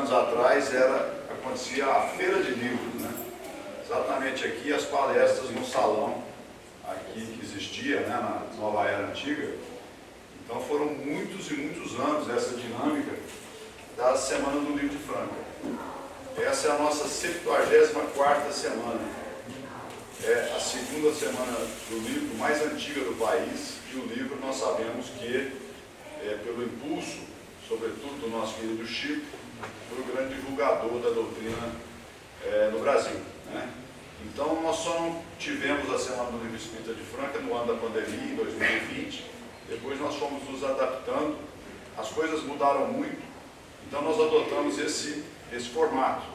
anos atrás acontecia a feira de livros, né? Exatamente aqui, as palestras no salão aqui que existia, né, na Nova Era Antiga. Então foram muitos e muitos anos essa dinâmica da Semana do Livro de Franca. Essa é a nossa 74ª semana. É a segunda semana do livro mais antiga do país, e o livro nós sabemos que, pelo impulso, sobretudo do nosso querido Chico, foi o grande divulgador da doutrina no Brasil, né? Então nós só não tivemos a Semana do Livro Espírita de Franca no ano da pandemia, em 2020, depois nós fomos nos adaptando, as coisas mudaram muito, então nós adotamos esse formato,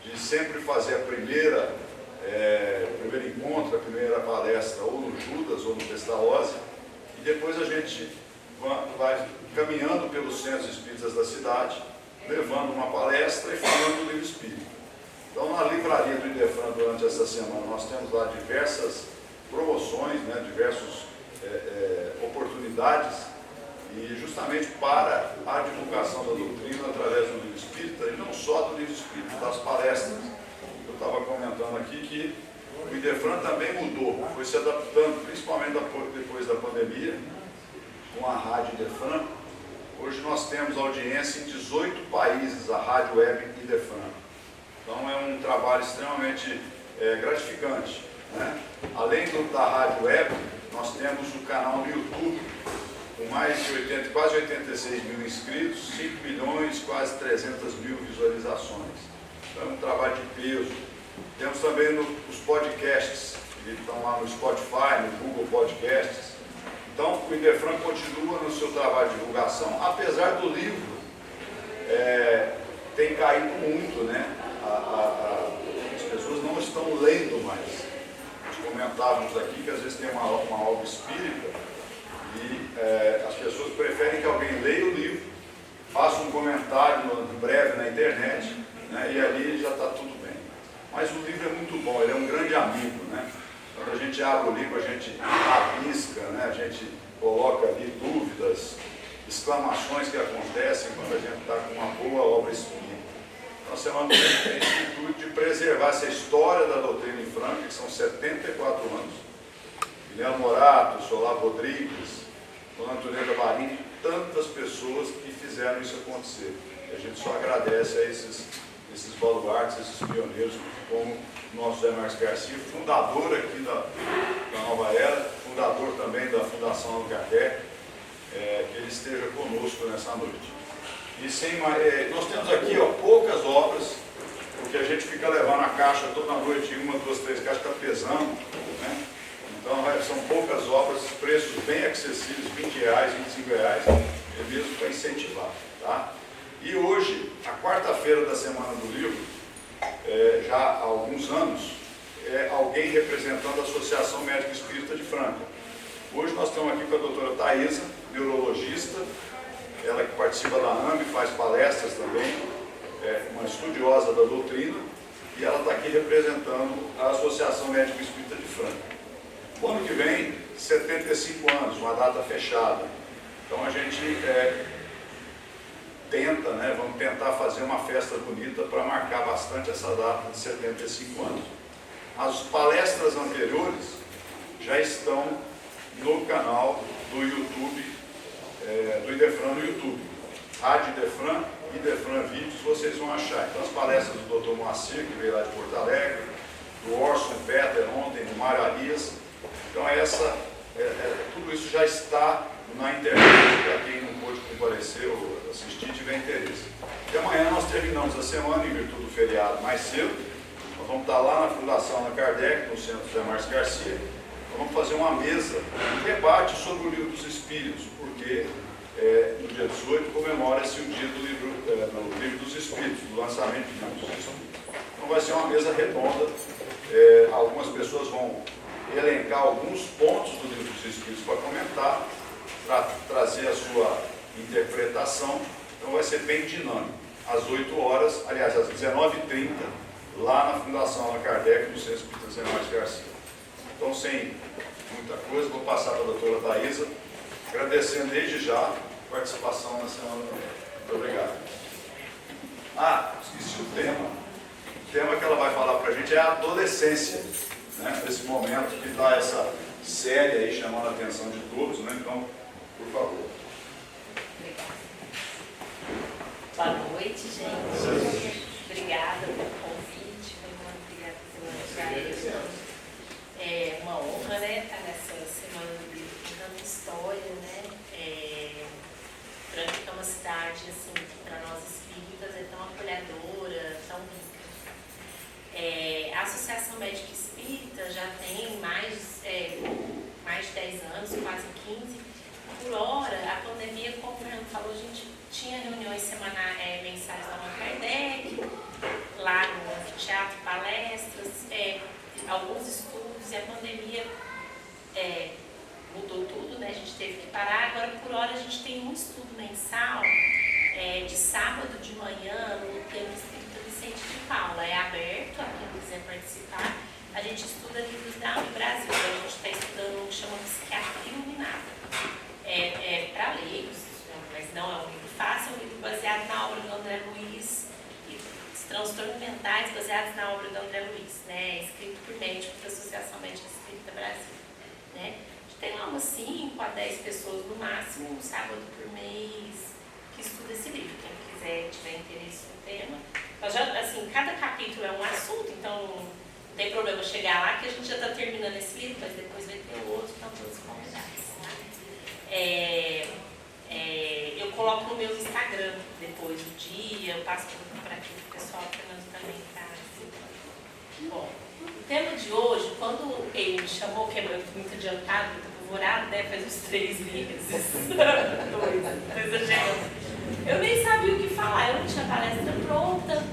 de sempre fazer o primeiro encontro, a primeira palestra ou no Judas ou no Pestalozzi, e depois a gente vai caminhando pelos centros espíritas da cidade, levando uma palestra e falando do livro espírita. Então, na livraria do Idefran, durante essa semana, nós temos lá diversas promoções, né, diversas oportunidades, e justamente para a divulgação da doutrina através do livro espírita, e não só do livro espírita, das palestras. Eu estava comentando aqui que o Idefran também mudou, foi se adaptando, principalmente depois da pandemia, com a Rádio Idefran. Hoje nós temos audiência em 18 países, a Rádio Web Idefran. Então é um trabalho extremamente gratificante, né? Além da Rádio Web, nós temos o canal no YouTube, com mais de quase 86 mil inscritos, 5 milhões, quase 300 mil visualizações. Então é um trabalho de peso. Temos também os podcasts, que estão lá no Spotify, no Google Podcasts. Então o Idefran continua no seu trabalho de divulgação, apesar do livro tem caído muito, né? As pessoas não estão lendo mais. Nós comentávamos aqui que às vezes tem uma obra espírita e as pessoas preferem que alguém leia o livro, faça um comentário breve na internet, né, e ali já está tudo bem. Mas o livro é muito bom, ele é um grande amigo, né? Quando a gente abre o livro, a gente rabisca, né, a gente coloca ali dúvidas, exclamações que acontecem quando a gente está com uma boa obra espírita. Nós temos esse intuito de preservar essa história da doutrina em Franca, que são 74 anos. Guilherme Morato, Solar Rodrigues, Dona Antônia Barini, tantas pessoas que fizeram isso acontecer. E a gente só agradece a esses baluartes, esses pioneiros, como o nosso Zé Marques Garcia, fundador aqui da Nova Era, fundador também da Fundação Allan Kardec, que ele esteja conosco nessa noite. E nós temos aqui poucas obras, porque a gente fica levando a caixa toda noite, 1, 2, 3 caixas, está pesando, né? Então são poucas obras, preços bem acessíveis, R$20, R$25, é mesmo para incentivar, tá? E hoje, a quarta-feira da Semana do Livro, já há alguns anos, alguém representando a Associação Médica Espírita de Franca. Hoje nós estamos aqui com a doutora Thaisa, neurologista, ela que participa da AMB, faz palestras também, uma estudiosa da doutrina, e ela está aqui representando a Associação Médica Espírita de Franca. O ano que vem, 75 anos, uma data fechada. Então a gente vamos tentar fazer uma festa bonita para marcar bastante essa data de 75 anos. As palestras anteriores já estão no canal do YouTube, do Idefran no YouTube. Rádio Idefran, Idefran Vídeos, vocês vão achar. Então as palestras do Dr. Moacir, que veio lá de Porto Alegre, do Orson Peter ontem, do Mário Arias. Então tudo isso já está na internet, para quem não pôde comparecer ou assistir, tiver interesse. E amanhã nós terminamos a semana, em virtude do feriado, mais cedo. Nós vamos estar lá na Fundação Allan Kardec, no Centro José Marques Garcia. Nós vamos fazer uma mesa, um debate sobre o Livro dos Espíritos, porque no dia 18 comemora-se o dia do livro dos Espíritos, do lançamento do Livro dos Espíritos. Então vai ser uma mesa redonda, algumas pessoas vão elencar alguns pontos do Livro dos Espíritos para comentar, para trazer a sua interpretação. Então vai ser bem dinâmico. Às 8 horas, aliás, às 19h30, lá na Fundação Allan Kardec, no Centro Espírita José Marques Garcia. Então, sem muita coisa, vou passar para a doutora Thaisa, agradecendo desde já a participação na semana. Muito obrigado. tema que ela vai falar para a gente é a adolescência, né? Esse momento que dá essa série aí chamando a atenção de todos, né? Então, por favor. Boa noite, gente. Obrigada pelo convite. Obrigada pela iniciativa. É uma honra, né, estar nessa semana do livro contando história, né? Franca é uma cidade, assim, que para nós espíritas é tão acolhedora, tão rica. A Associação Médica Espírita já tem mais de 10 anos, quase 15. Por hora, a pandemia, como o Fernando falou, a gente tinha reuniões mensais da Allan Kardec, lá no anfiteatro, palestras, alguns estudos, e a pandemia mudou tudo, né? A gente teve que parar. Agora, por hora, a gente tem um estudo mensal de sábado de manhã no Templo Espírita Vicente de Paula. É aberto a quem quiser participar. A gente estuda livros da Brasil. A gente está estudando o que chama Psiquiatria Iluminada. Para leigos, mas não é um livro fácil, é um livro baseado na obra do André Luiz, e os transtornos mentais baseados na obra do André Luiz, né? Escrito por médicos da Associação Médica Espírita Brasil, né? A gente tem lá umas 5 a 10 pessoas no máximo, um sábado por mês, que estuda esse livro. Quem quiser, tiver interesse no tema. Nós já, assim, cada capítulo é um assunto, então não tem problema chegar lá, que a gente já está terminando esse livro, mas depois vai ter outro, então todos convidados. Eu coloco no meu Instagram depois do dia, eu passo para aqui para o pessoal, o Fernando também está assim. Bom, o tema de hoje, quando ele me chamou, que é muito adiantado, muito apavorado, né? Faz uns 3 meses. Eu nem sabia o que falar, eu não tinha palestra pronta.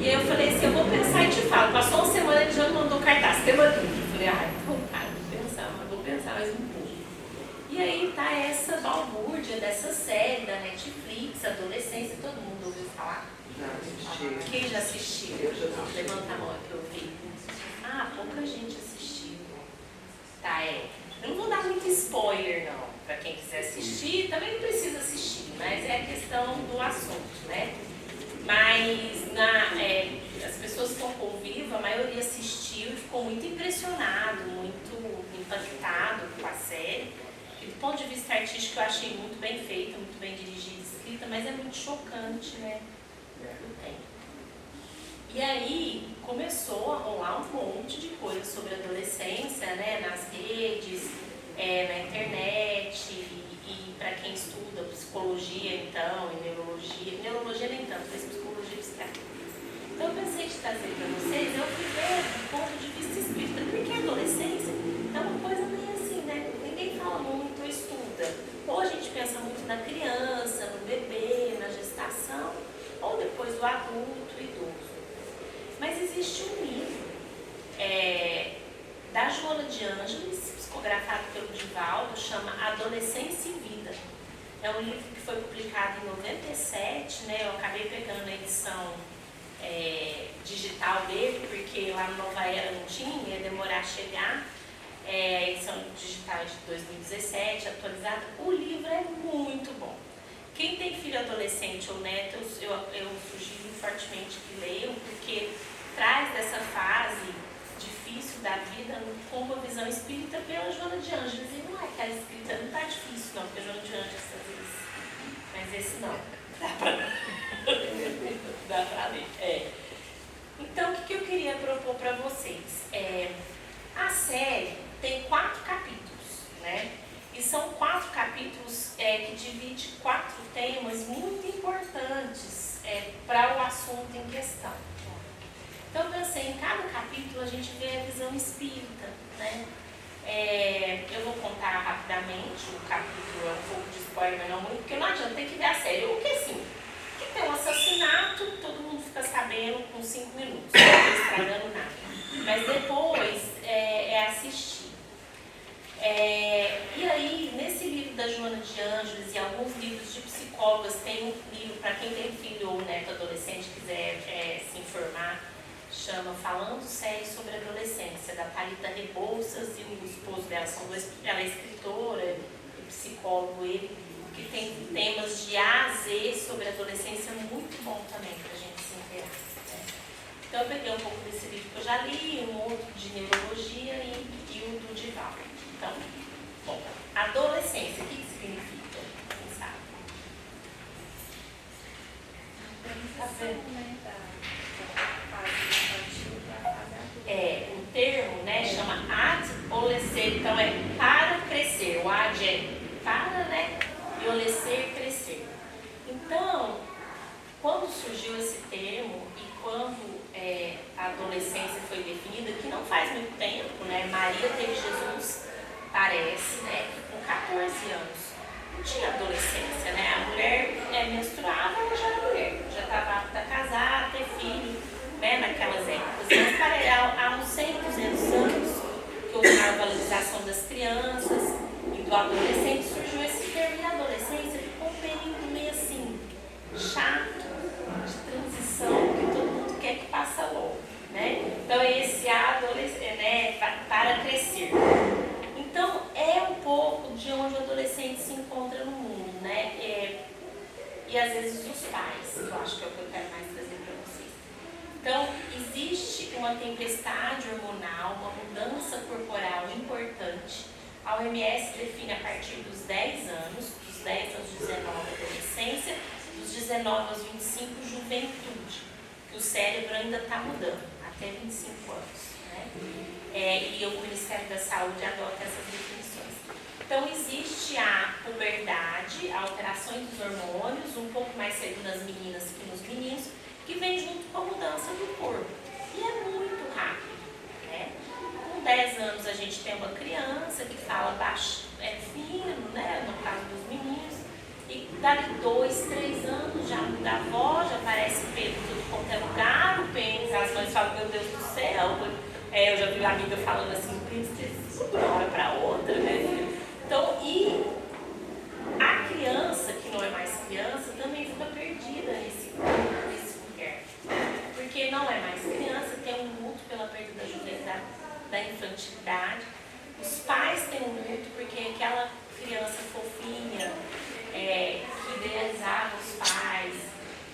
E aí eu falei assim, eu vou pensar e te falo. Passou uma semana, ele já me mandou cartaz, tema do livro. Eu falei, então tá, vou pensar mais um pouco. E aí tá essa balbúrdia dessa série da Netflix, Adolescência, todo mundo ouviu falar? Já assisti. Quem já assistiu? Eu já assisti. Levanta a mão que eu vi. Pouca gente assistiu. Tá, eu não vou dar muito spoiler, não, para quem quiser assistir. Também não precisa assistir, mas é a questão do assunto, né? Mas as pessoas que estão convivas, a maioria assistiu e ficou muito impressionado, muito impactado com a série. E do ponto de vista artístico, eu achei muito bem feita, muito bem dirigida, escrita, mas é muito chocante, né? E aí começou a rolar um monte de coisa sobre adolescência, né? Nas redes, na internet, e para quem estuda psicologia, então, e neurologia nem tanto, mas psicologia e psiquiatria. Então eu pensei de trazer para vocês, eu fui ver do ponto de vista espírita, porque a adolescência é uma coisa meio assim, né? Ninguém fala muito ou estuda. Ou a gente pensa muito na criança, no bebê, na gestação, ou depois do adulto, idoso. Mas existe um livro da Joana de Ângeles, psicografado pelo Divaldo, chama Adolescência e Vida. É um livro que foi publicado em 97, né? Eu acabei pegando a edição digital dele, porque lá no Nova Era não tinha, ia demorar a chegar. A edição digital é de 2017, atualizada. O livro é muito bom. Quem tem filho adolescente ou neto, eu sugiro fortemente que leiam, porque traz dessa fase difícil da vida com uma visão espírita pela Joana de Ângeles. E não é que a escrita não está difícil, não, porque a Joana de Ângeles às vezes. Mas esse não. Dá pra ler. Então, o que eu queria propor para vocês? A série tem 4 capítulos, né? E são 4 capítulos que dividem 4 temas muito importantes para o assunto em questão. Então, eu pensei, em cada capítulo a gente vê a visão espírita, né? Eu vou contar rapidamente o capítulo, é um pouco de spoiler, mas não muito, porque não adianta, tem que ver a série. O que assim? Que tem um assassinato, todo mundo fica sabendo com 5 minutos, não está estragando nada. Mas depois assistir. E aí, nesse livro da Joana de Ângeles e alguns livros de psicólogas, tem um livro para quem tem filho ou neto adolescente, quiser se informar, chama Falando Sério sobre Adolescência, da Thalita Rebouças, e o esposo dela, ela é escritora e psicólogo, ele, que tem temas de A a Z sobre adolescência muito bom também para a gente se inteirar. Então eu peguei um pouco desse livro que eu já li, um outro de neurologia e o do Dival. Então, bom, adolescência, o que significa? Quem sabe? O termo, né, chama adolescer, então é para crescer, o ad é para, né, e olecer, crescer. Então, quando surgiu esse termo e quando a adolescência foi definida, que não faz muito tempo, né, Maria teve Jesus, parece, né, com 14 anos. Não tinha adolescência, né, a mulher menstruava, ela já era mulher, já estava apta a casar, ter filho, né, naquelas épocas. Mas há uns 100, 200 anos, que houve a valorização das crianças e do adolescente, surgiu esse termo, e a adolescência ficou um período meio assim, chato, de transição, que todo mundo quer que passe logo, né? Então é esse adolescente, né, para crescer. Então é um pouco de onde o adolescente se encontra no mundo, né? E às vezes os pais, que eu acho que é o que eu quero mais trazer para vocês. Então existe uma tempestade hormonal, uma mudança corporal importante. A OMS define a partir dos 10 anos, dos 10 aos 19 adolescência, dos 19 aos 25 juventude, que o cérebro ainda está mudando, até 25 anos. Né? E o Ministério da Saúde adota essas definições. Então existe a puberdade, alterações dos hormônios, um pouco mais cedo nas meninas que nos meninos, que vem junto com a mudança do corpo. E é muito rápido. Né? Com 10 anos a gente tem uma criança que fala baixo, fino, né? No caso dos meninos. E dali 2, 3 anos já muda a voz, já aparece pelo tudo quanto é lugar, o pênis, as mães falam, meu Deus do céu. Eu já vi uma amiga falando assim, o pênis cresceu de uma hora para outra, né? Então, e a criança, que não é mais criança, também fica perdida nesse lugar. Porque não é mais criança, tem um luto pela perda da juventude, da infantilidade. Os pais têm um luto porque aquela criança fofinha, que idealizava os pais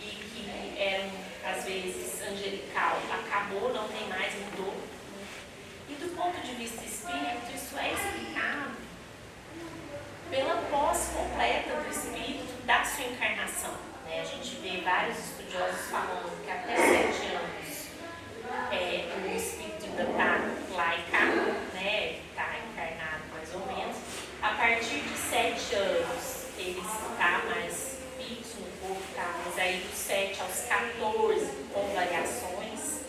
e que eram, às vezes, angelical, acabou, não tem mais, mudou. E do ponto de vista espírito, isso é explicado pela posse completa do espírito da sua encarnação. Né? A gente vê vários estudiosos falando que até 7 anos o espírito ainda está lá e cá, né? Está encarnado mais ou menos. A partir de 7 anos, ele está mais fixo no corpo, tá? Mas aí dos 7 aos 14, com variações,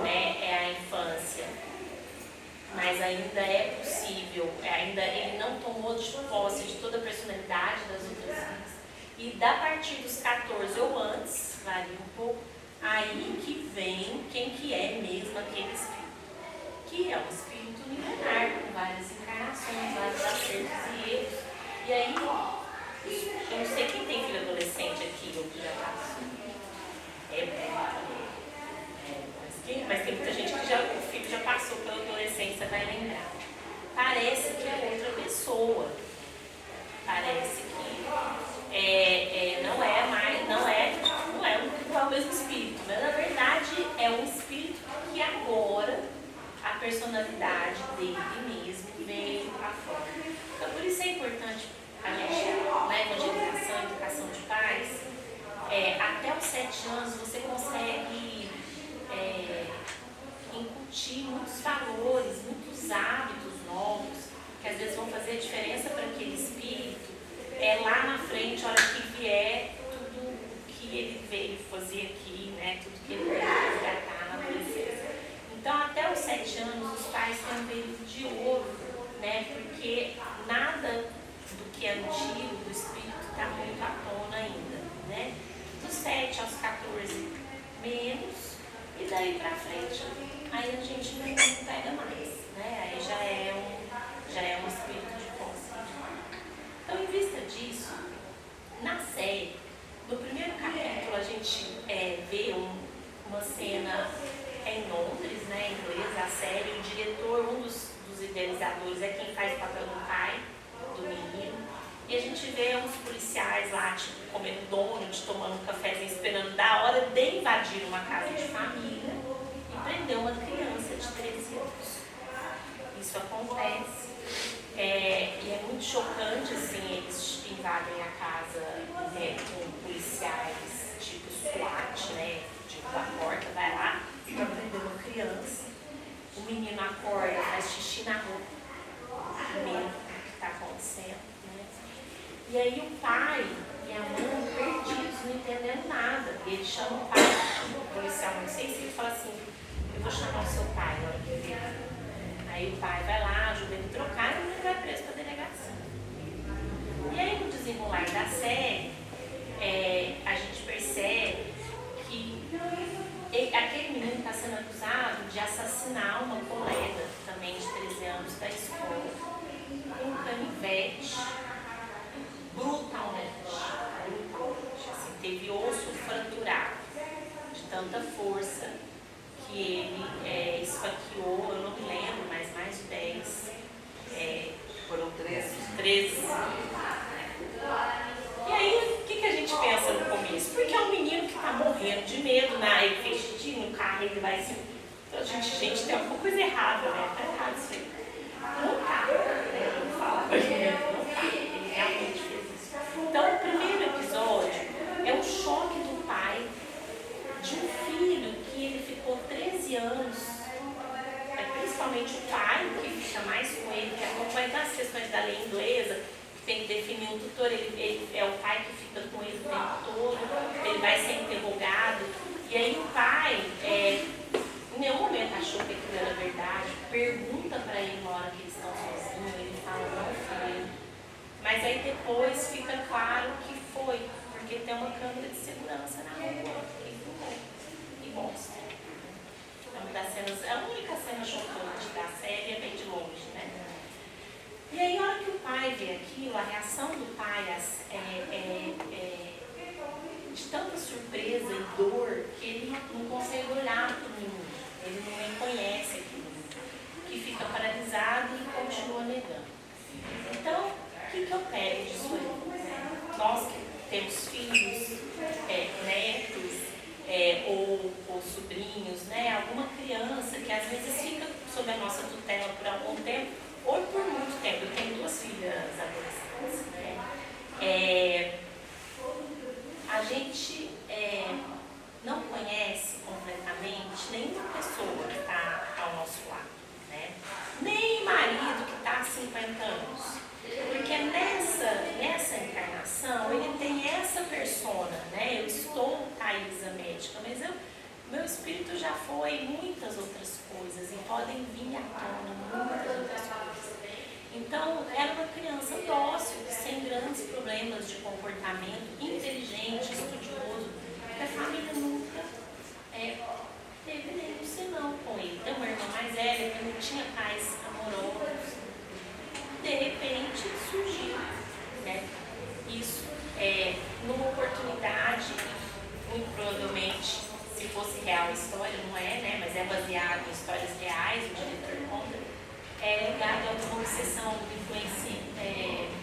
né? É a infância. Mas ainda é possível, ainda ele não tomou de posse de toda a personalidade das outras vidas. E da partir dos 14 ou antes, varia um pouco, aí que vem quem que é mesmo aquele espírito. Que é um espírito milenar, com várias encarnações, vários acertos e erros. E aí, eu não sei quem tem filho adolescente aqui, ou que já passou. Mas tem muita gente que o filho já passou pela adolescência, vai lembrar. Parece que é outra pessoa. Parece que não é o mesmo espírito. Mas na verdade é um espírito que agora a personalidade dele mesmo veio à fora. Então por isso é importante a gente, na evangelização, educação de pais, até os 7 anos você consegue incutir muitos valores, muitos hábitos novos, que às vezes vão fazer a diferença para aquele espírito, lá na frente, a hora que vier, tudo que ele veio fazer aqui, né, tudo que ele veio resgatar na adolescência. Então, até os 7 anos, os pais têm um período de ouro, né, porque nada do que é antigo, do espírito, está muito à tona ainda, né. Dos 7 aos 14, menos, e daí para frente, aí a gente não pega mais, né? Aí já é um espírito de posse. Então, em vista disso, na série, no primeiro capítulo, a gente vê uma cena em Londres, né, em inglês, a série, o diretor, um dos idealizadores, é quem faz o papel do pai, do menino, e a gente vê uns policiais lá, tipo, comendo donut, tomando um cafezinho, esperando da hora de invadir uma casa de família, prendeu uma criança de 13 anos. Isso acontece. E é muito chocante, assim, eles invadem a casa com policiais tipo SWAT, né? Tipo, a porta, vai lá para prender uma criança. O menino acorda, faz xixi na roupa, com medo do que está acontecendo, né? E aí o pai e a mãe perdidos, não entendendo nada. E ele chama o pai, o policial, não sei se ele fala assim, eu vou chamar o seu pai, na hora que ele vier. Aí o pai vai lá, ajuda ele a trocar e ele vai preso para a delegacia. E aí no desenrolar da série, a gente percebe que aquele menino está sendo acusado de assassinar uma colega, também de 13 anos, da escola, com um canivete, brutalmente. Assim, teve osso fraturado, de tanta força que ele esfaqueou, eu não me lembro, mas mais de 10. Foram 13. E aí, o que a gente pensa no começo? Porque é um menino que está morrendo de medo, né? Ele fez xixi no carro, ele vai assim. Então, gente, tem alguma coisa errada, né? Tá errado isso aí. Não tá, né? Não fala com ele, não tá. Ele realmente fez isso. Então, o primeiro episódio é o choque do pai de um filho que ele ficou 13 anos, principalmente o pai, que fica mais com ele, que acompanha das questões da lei inglesa, que tem que definir um tutor, ele é o pai que fica com ele o tempo todo, ele vai ser interrogado, e aí o pai, em nenhum momento achou que aquilo era verdade, pergunta para ele na hora que eles estão sozinhos, ele fala, não foi, mas aí depois fica claro que foi, porque tem uma câmera de segurança na rua, e mostra. Uma das cenas, a única cena chocante da série é bem de longe, né? E aí, a hora que o pai vê aquilo, a reação do pai é de tanta surpresa e dor que ele não consegue olhar para o menino, ele não reconhece aquilo, que fica paralisado e continua negando. Então, o que eu pego disso aí? Nós que temos filhos, netos, ou sobrinhos, né? Alguma criança que às vezes fica sob a nossa tutela por algum tempo, ou por muito tempo. Eu tenho 2 filhas adolescentes, né? A gente não conhece completamente nenhuma pessoa que está ao nosso lado, né? Nem marido que está há 50 anos. Porque nessa encarnação, ele tem essa persona, né? Eu estou Thaisa médica, mas meu espírito já foi muitas outras coisas e podem vir à tona muitas outras coisas. Então, era uma criança dócil, sem grandes problemas de comportamento, inteligente, estudioso, porque a família nunca teve nenhum senão com ele. Tem uma irmã mais velha que não tinha pais amorosos. De repente surgiu, né? Isso numa oportunidade, muito provavelmente, se fosse real a história, não é, né? Mas é baseado em histórias reais, o diretor conta, ligado a uma obsessão, uma influência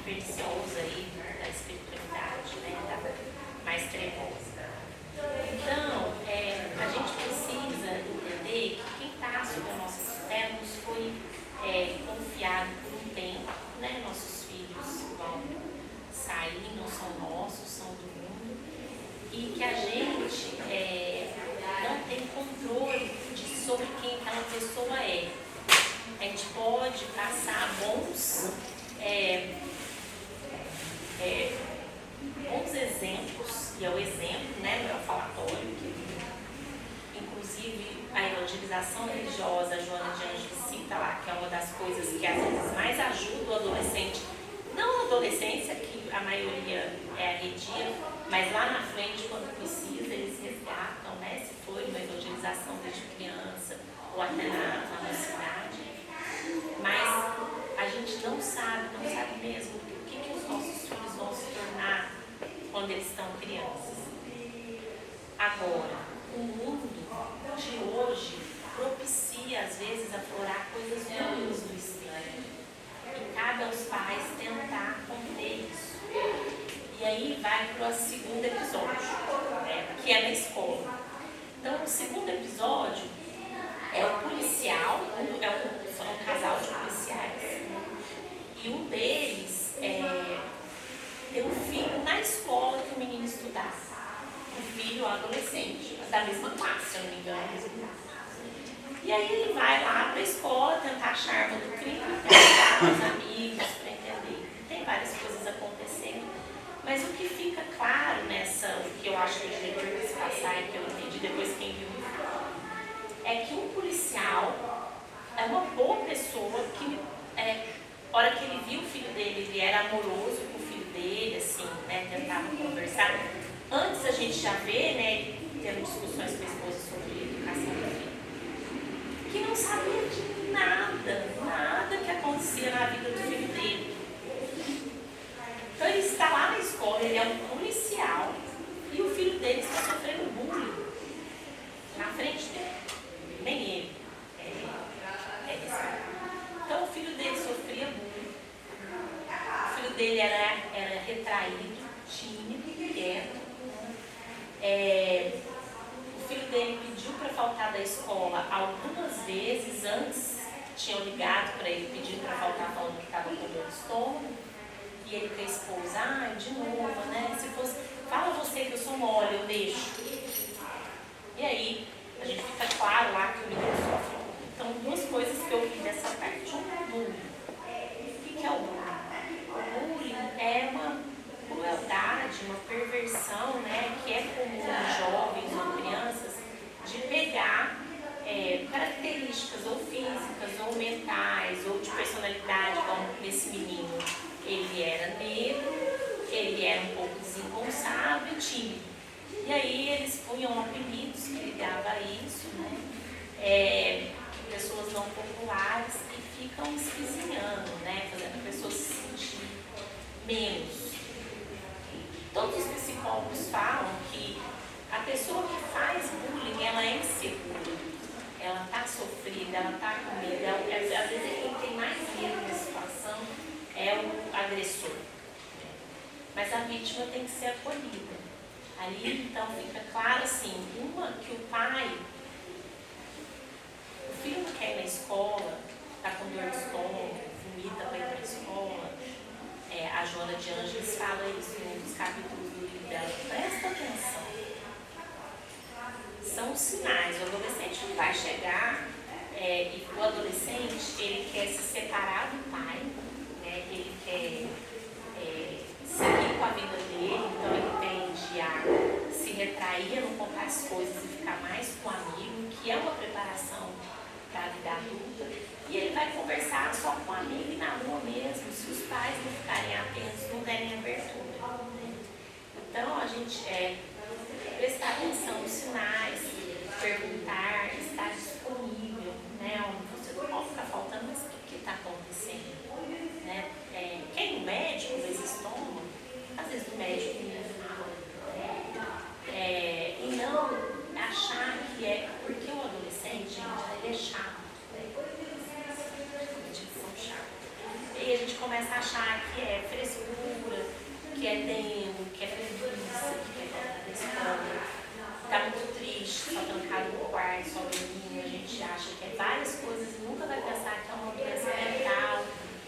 perniciosa aí da espiritualidade, né? Mais trevosa. Então, a gente precisa entender que quem está sob a nossa tutela nos foi confiado por um tempo, né? Nossos filhos vão sair, não são nossos, são do mundo, e que a gente não tem controle sobre quem aquela pessoa é. A gente pode passar bons exemplos, e é o exemplo, né? Não é o falatório, inclusive a evangelização religiosa, a Joana de Ângeles cita lá, que é uma das coisas que às vezes mais ajuda o adolescente, não na adolescência, que a maioria é arredia, mas lá na frente, quando precisa, eles resgatam, né? Se for uma evangelização desde criança, ou até na mocidade. Mas a gente não sabe mesmo o que os nossos filhos vão se tornar quando eles estão crianças. Agora, o mundo de hoje propicia, às vezes, aflorar coisas ruins do espírito. E cabe aos pais tentar conter isso. E aí vai para o segundo episódio, que é na escola. Então, no segundo episódio, É um policial, são um casal de policiais. E um deles tem um filho na escola que o menino estudava. Um filho adolescente, da mesma classe, se eu não me engano. E aí ele vai lá para a escola tentar achar a arma do crime, tentar com os amigos para entender. Tem várias coisas acontecendo. Mas o que fica claro o que eu acho que eu devia se passar e que eu entendi depois quem viu o filme, é que um policial é uma boa pessoa que, a hora que ele viu o filho dele, ele era amoroso com o filho dele, assim, né, tentava conversar. Antes a gente já vê, né, ele tendo discussões com a esposa sobre a educação do filho, que não sabia de nada que acontecia na vida do filho dele. Então ele está lá na escola, ele é um policial e o filho dele está sofrendo bullying na frente dele. Nem ele. Então o filho dele sofria bullying. O filho dele era retraído, tímido, quieto. O filho dele pediu para faltar da escola algumas vezes. Antes tinham ligado para ele pedindo para faltar, falando que estava com dor de estômago. E ele com a esposa, de novo, né? Se fosse, fala você que eu sou mole, eu deixo. E aí, a gente fica claro lá que o menino sofre. Então, duas coisas que eu vi dessa parte. Bullying. O que é o bullying? O bullying é uma crueldade, uma perversão, né? Que é comum em jovens ou crianças de pegar características ou físicas, ou mentais, ou de personalidade, como esse menino. Ele era negro, ele era um pouco desengonçado e tímido. E aí eles punham apelidos que ligavam a isso, né? Pessoas não populares que ficam esquisinhando, né? Fazendo a pessoa se sentir menos. Todos os psicólogos falam que a pessoa que faz bullying, ela é insegura. Ela está sofrida, ela está com medo. Às vezes quem tem mais medo da situação é o agressor. Mas a vítima tem que ser acolhida. Ali, então, fica claro assim, que o pai, o filho não quer ir na escola, está com dor de estômago, vomita para ir para a escola. A Joana de Ângeles fala isso em um dos capítulos do livro dela. Presta atenção. São os sinais. O adolescente não vai chegar, e o adolescente, ele quer se separar do pai, né? Ele quer seguir com a vida dele, então ele tende a se retrair, a não contar as coisas e ficar mais com o amigo, que é uma preparação para a vida adulta, e ele vai conversar só com o amigo e na rua mesmo, se os pais não ficarem atentos, não derem abertura. Então a gente prestar atenção nos sinais, perguntar, estar disponível, né? Você não pode ficar faltando, mas o que está acontecendo? Né? Quem no médico, às vezes toma, às vezes o médico não fala. E não achar que é porque o adolescente, gente, ele é chato. E a gente começa a achar que é frescura, que é tempo, que é preguiça, que é falta da escola. Está muito triste, só trancado no quarto, só dormindo. A gente acha que é várias coisas e nunca vai pensar que é uma doença mental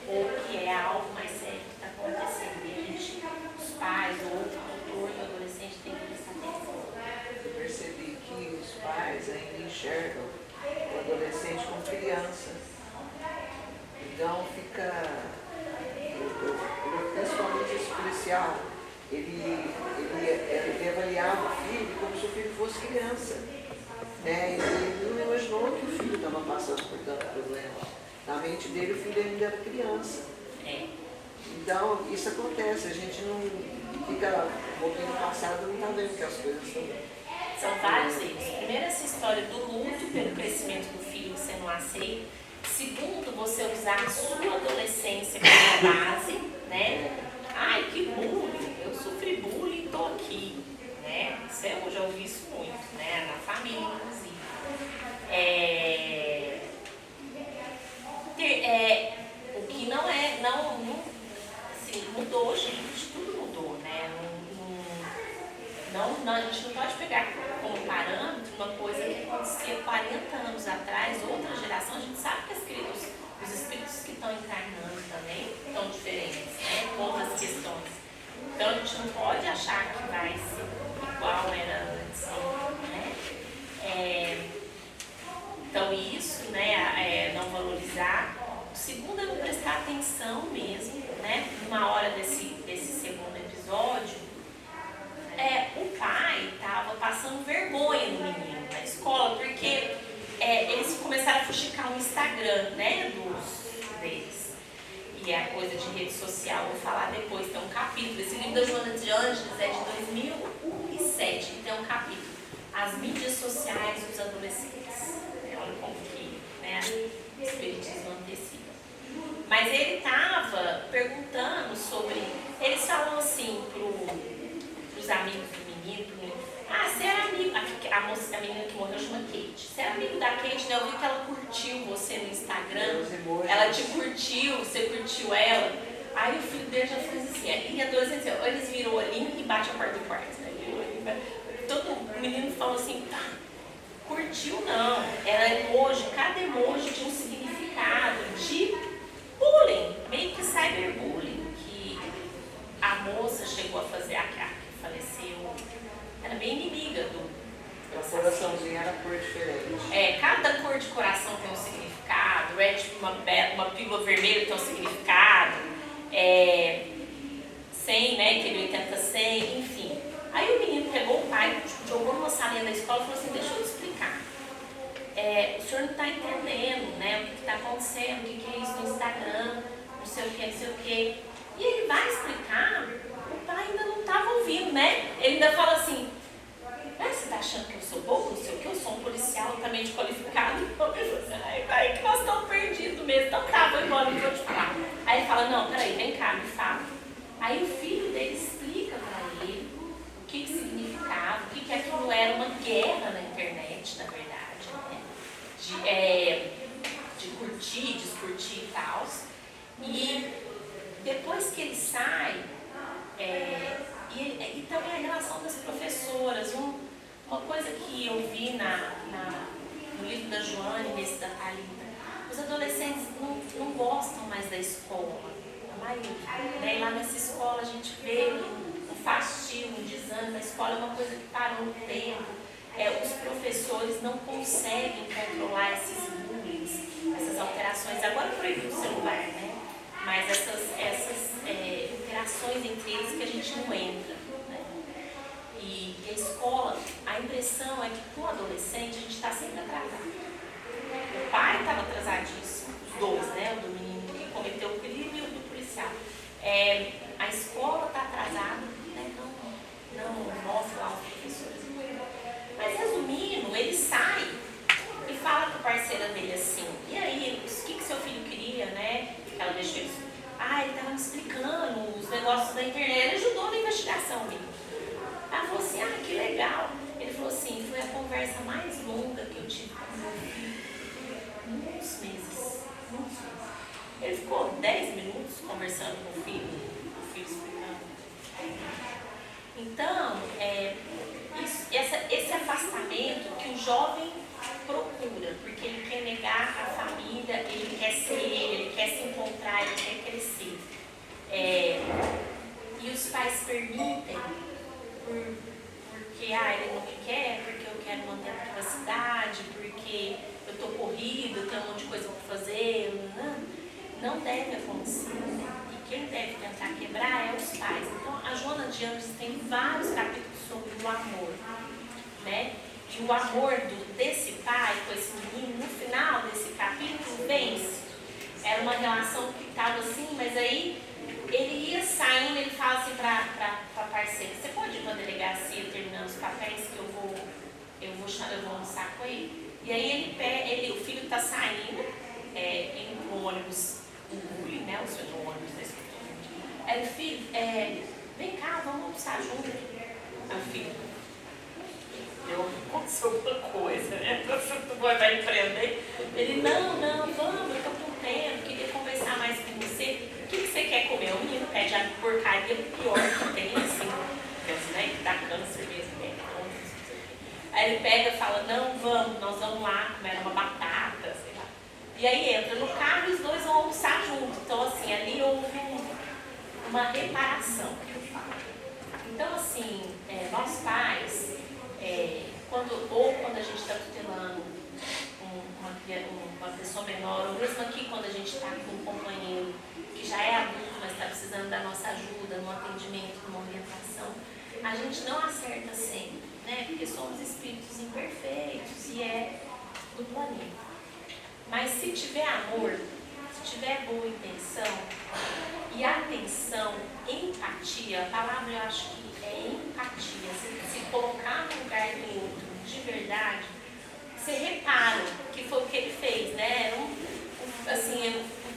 ou que é algo mais sério que está acontecendo. E a gente, os pais ou o tutor do adolescente tem que prestar atenção. Eu percebi que os pais ainda enxergam o adolescente como criança. Então fica, principalmente esse policial, ele avaliava o filho como se o filho fosse criança. Né? Ele não imaginou que o filho estava passando por tanto problema. Na mente dele, o filho ainda era criança. Então, isso acontece. A gente não fica um pouquinho no passado, não está vendo que as coisas estão... São vários erros. Primeiro, essa história do luto pelo crescimento do filho que você não aceita. Segundo, você usar a sua adolescência como base, né? Ai, que bullying, eu sofri bullying e estou aqui, né? Eu já ouvi isso muito, né? Na família, inclusive. O que não é, assim, mudou, gente, tudo mudou, né? A gente gente não pode pegar como parâmetro uma coisa que acontecia 40 anos atrás, outra geração. A gente sabe que os espíritos que estão encarnando também estão diferentes, né? Com outras questões. Então a gente não pode achar que vai ser igual era antes, né? Então isso, né, não valorizar. O segundo é não prestar atenção mesmo, né? Uma hora desse segundo episódio, o pai estava passando vergonha no menino na escola, porque eles começaram a fuxicar o Instagram, né, deles. E é a coisa de rede social, vou falar depois, tem um capítulo. Esse livro da Joana de Ângeles é de 2007, e tem um capítulo, As mídias sociais dos adolescentes. Olha como que, né, o espiritismo antecipa. Mas ele estava perguntando sobre, eles falam assim pros amigos do menino, você era amigo, a menina que morreu chama Kate, você era amigo da Kate, né? Eu vi que ela curtiu você no Instagram, ela te curtiu, você curtiu ela. Aí o filho dele já fez assim, e adolescente, eles viram o olhinho e bate a porta do quarto, né? Todo menino falou assim, curtiu não, era emoji, cada emoji tinha um significado de bullying, meio que cyberbullying, que a moça chegou a fazer, a que faleceu, era bem inimiga do O coraçãozinho era cor diferente. Cada cor de coração tem um significado, tipo uma pílula vermelha tem um significado, 100, né, aquele 80-100, enfim. Aí o menino pegou o pai, jogou numa salinha da escola e falou assim, deixa eu te explicar. O senhor não está entendendo, né, o que está acontecendo, o que é isso no Instagram, não sei o que, não sei o que. E ele vai explicar, o pai ainda não estava ouvindo, né? Ele ainda fala assim, você está achando que eu sou bobo, não sei o que, eu sou um policial altamente qualificado. Aí que nós estamos perdidos mesmo, então tá, vou embora, não vou te falar. Aí ele fala, não, peraí, vem cá, me fala. Aí o filho dele explica para ele o que significava, o que aquilo era uma guerra na internet, na verdade, né? De curtir, descurtir e tal. E depois que ele sai, e também a relação das professoras, uma coisa que eu vi no livro da Joane, nesse da Thalita, os adolescentes não gostam mais da escola, a maioria, né? E lá nessa escola a gente vê um fastio, um desânimo, a escola é uma coisa que parou no tempo, os professores não conseguem controlar esses bullying, essas alterações, agora proibiu o celular, né? Mas essas interações entre eles que a gente não entra, né? E a escola, a impressão é que com o adolescente a gente está sempre atrasado. O pai estava atrasadíssimo, os dois, né? O do menino que cometeu o crime e o do policial. A escola está atrasada, né? Não mostra lá os professores. Mas resumindo, ele sai e fala com a parceira dele assim, e aí, o que seu filho queria, né? Ela deixou ele. Ele estava me explicando os negócios da internet, ele ajudou na investigação dele. Ela falou assim, que legal. Ele falou assim, foi a conversa mais longa que eu tive com meu filho. Muitos meses. Ele ficou 10 minutos conversando com o filho explicando. Então, esse afastamento que o jovem procura, porque ele quer negar a família, ele quer ser ele quer se encontrar, ele quer crescer. E os pais permitem, porque ele não me quer, porque eu quero manter a privacidade, porque eu estou corrido, eu tenho um monte de coisa para fazer. Não deve acontecer, né? E quem deve tentar quebrar é os pais. Então, a Joana de Ângeles tem vários capítulos sobre o amor, né? E o amor desse pai com esse menino, no final desse capítulo, vence. Era uma relação que estava assim, mas aí ele ia saindo, ele fala assim para a parceira, você pode ir para a delegacia terminando os papéis que eu vou almoçar com ele? E aí o filho está saindo, indo para o ônibus, né, o seu ônibus da escola. Aí o filho, vem cá, vamos almoçar junto. Aí o filho, aconteceu alguma coisa, né? Tu vai empreender. Ele, não, vamos, eu estou com tempo, queria conversar mais com você. O que você quer comer? O menino pede a porcaria pior que tem, assim, né? Que dá câncer mesmo, né? Aí ele pega e fala, não, vamos, nós vamos lá comer uma batata, sei lá. E aí entra no carro e os dois vão almoçar junto. Então, assim, ali houve uma reparação, que eu falo. Então, assim, nós pais, quando a gente está tutelando uma pessoa menor, ou mesmo aqui quando a gente está com um companheiro que já é adulto, mas está precisando da nossa ajuda, no atendimento, numa orientação, a gente não acerta sempre, né? Porque somos espíritos imperfeitos e é do planeta. Mas se tiver amor, se tiver boa intenção e atenção, empatia, a palavra eu acho que é empatia, se colocar no lugar do outro de verdade, você repara que foi o que ele fez, né? O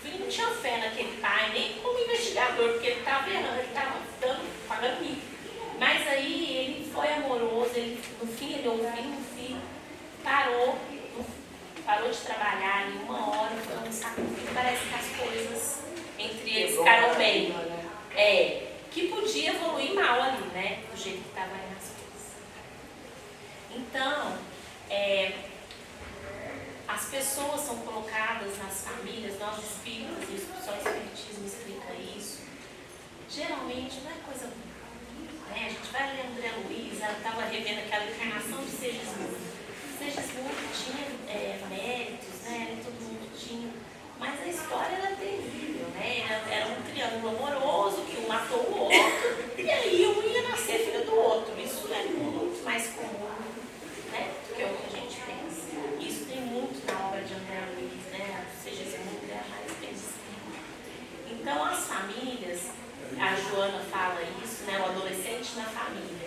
filho não tinha fé naquele pai, nem como investigador, porque ele estava errando, ele estava pagando mico. Mas aí ele foi amoroso, no fim ele ouviu o filho, parou de trabalhar ali 1 hora, foi almoçar com o filho, parece que as coisas entre eles ficaram bem. Que podia evoluir mal ali, né? Do jeito que estava aí as coisas. Então, as pessoas são colocadas nas famílias, nós espíritas, e só o Espiritismo explica isso, geralmente não é coisa boa, né? A gente vai ler André Luiz, ela estava revendo aquela encarnação de Segismundo. Segismundo tinha méritos, né? Todo mundo tinha, mas a história era terrível, né? Era um triângulo amoroso que um matou o outro, e aí um ia nascer filho do outro. Isso é muito mais comum, né? Do que o que a gente pensa. Isso tem muito na obra de André Luiz, né? Segismundo é a mais conhecida. Então as famílias, a Joana fala isso, né? O adolescente na família,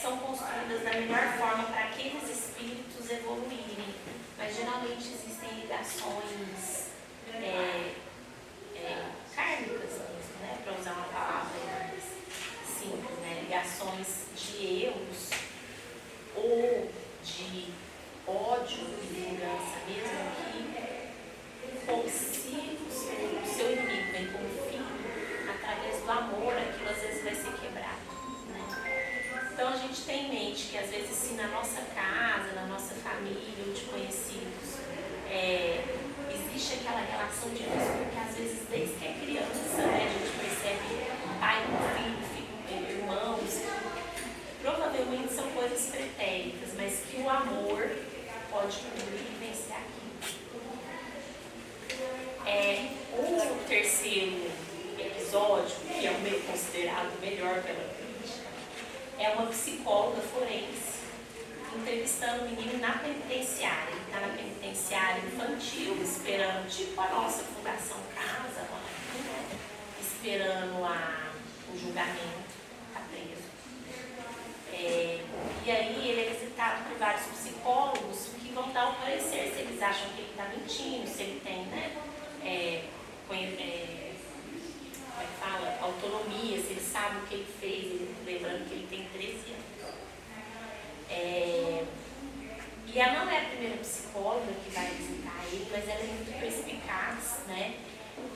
são construídas da melhor forma para aqueles espíritos evoluírem, mas geralmente existem ligações kármicas mesmo, né? Para usar uma palavra mais simples, né? Ligações de erros ou de ódio e vingança mesmo, que como se o seu inimigo vem como filho, através do amor, aquilo às vezes vai ser quebrado, né? Então a gente tem em mente que às vezes sim, na nossa casa, na nossa família ou de conhecidos, existe aquela relação de risco, porque às vezes desde que é criança, né, a gente percebe pai com filho, irmãos, provavelmente são coisas pretéritas, mas que o amor pode cobrir e vencer aquilo. O terceiro episódio, que é o meio considerado melhor pela crítica, é uma psicóloga forense entrevistando o menino na penitenciária. Ele está na penitenciária infantil, esperando, tipo a nossa Fundação Casa, né? Esperando o julgamento, está preso. E aí ele é visitado por vários psicólogos que vão dar o parecer se eles acham que ele está mentindo, se ele tem, né, autonomia, se ele sabe o que ele fez, lembrando que ele tem 13 anos. E ela não é a primeira psicóloga que vai visitar ele, mas ela é muito perspicaz, né?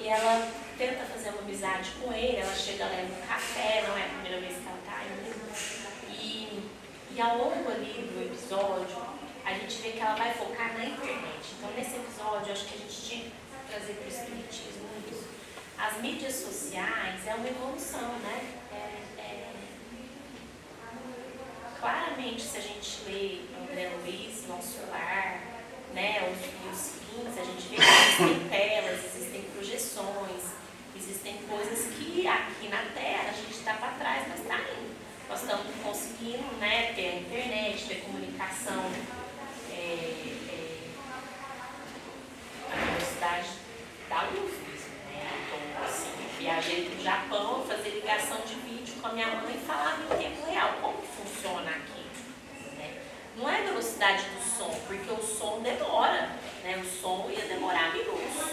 E ela tenta fazer uma amizade com ele, ela chega lá no café, não é a primeira vez que ela está indo. E ao longo ali do episódio, a gente vê que ela vai focar na internet. Então, nesse episódio, acho que a gente tinha que trazer para o Espiritismo isso. As mídias sociais é uma evolução, né? Claramente, se a gente lê André Luiz, Nosso Lar, né, os seguintes, a gente vê que existem telas, existem projeções, existem coisas que aqui na Terra a gente está para trás, mas está indo. Nós estamos conseguindo, né, ter a internet, ter comunicação, a velocidade da luz mesmo, né? Então, assim, eu viajei para o Japão, fazer ligação de vídeo com a minha mãe e falava em tempo real. Como que funciona aqui? Né? Não é a velocidade do som, porque o som demora, né? O som ia demorar minutos.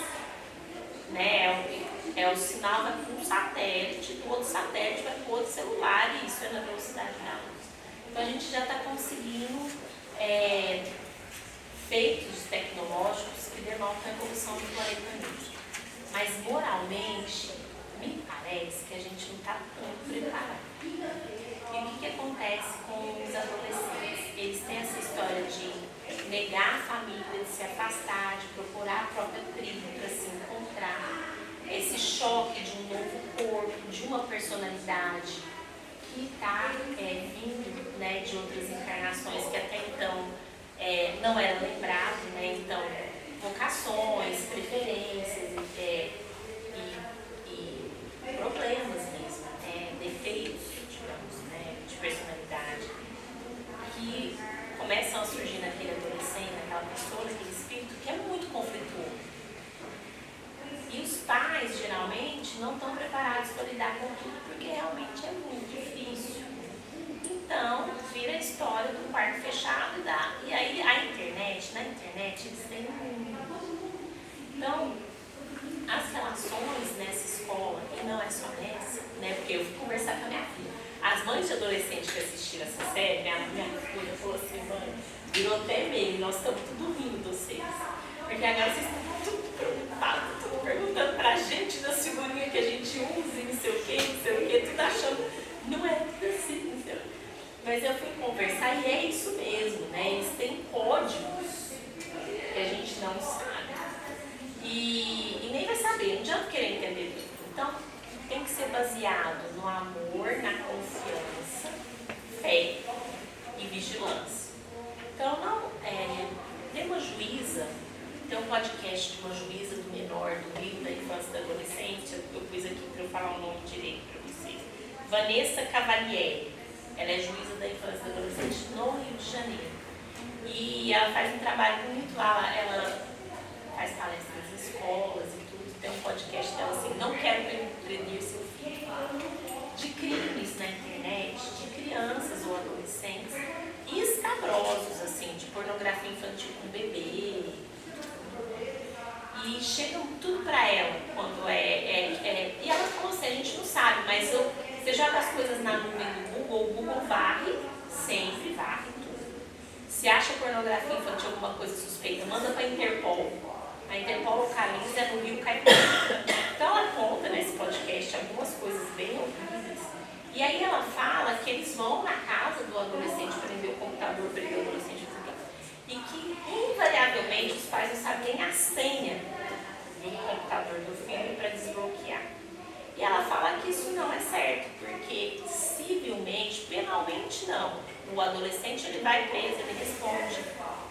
Né? É o sinal vai para um satélite, do outro satélite vai para o outro celular, e isso é na velocidade da luz. Então a gente já está conseguindo feitos tecnológicos que denotam a evolução do planeta mesmo. Mas moralmente, me parece que a gente não está tão preparado. E o que acontece com os adolescentes? Eles têm negar a família, de se afastar, de procurar a própria tribo para se encontrar. Esse choque de um novo corpo, de uma personalidade que está vindo, né, de outras encarnações que até então não era lembrado, né? Então, vocações, preferências e problemas mesmo, defeitos, digamos, né, de personalidade, que começam a surgir naquele adolescente, naquela pessoa, naquele espírito que é muito conflituoso. E os pais, geralmente, não estão preparados para lidar com tudo, porque realmente é muito difícil. Então, vira a história do quarto fechado e aí na internet eles têm muito. Então, as relações nessa escola, e não é só nessa, né? Porque eu fui conversar com a minha filha. As mães de adolescentes que assistiram essa série, minha filha falou assim, mãe, virou até meme, nós estamos tudo rindo de vocês. Porque agora vocês estão tudo preocupados, tudo perguntando pra gente das figurinhas que a gente usa e não sei o que, tudo achando, não é assim, não sei o quê. Mas eu fui conversar e é isso mesmo, né? Eles têm códigos que a gente não sabe. E nem vai saber, não adianta querer entender tudo. Então, tem que ser baseado no amor, na confiança, fé e vigilância. Então, tem uma juíza, tem um podcast de uma juíza do menor, do livro da infância e da adolescência, eu pus aqui para eu falar o nome direito para vocês. Vanessa Cavalieri, ela é juíza da infância e da adolescente no Rio de Janeiro. E ela faz um trabalho bonito lá, ela faz palestras nas escolas e tudo, tem um podcast dela assim, não quero prender seu filho, de crimes na internet, de crianças ou adolescentes, e escabrosos, assim, de pornografia infantil com bebê, e chegam tudo pra ela, quando e ela falou assim, a gente não sabe, mas você joga as coisas na nuvem do Google, o Google varre, sempre varre tudo. Se acha pornografia infantil alguma coisa suspeita, manda pra Interpol. A Interpol localiza, no Rio cai tudo. Então ela conta nesse podcast algumas coisas bem horríveis. E aí ela fala que eles vão na casa do adolescente prender o computador, prender o adolescente, e que invariavelmente os pais não sabem nem a senha do computador do filho para desbloquear. E ela fala que isso não é certo, porque civilmente, penalmente não. O adolescente ele vai preso, ele responde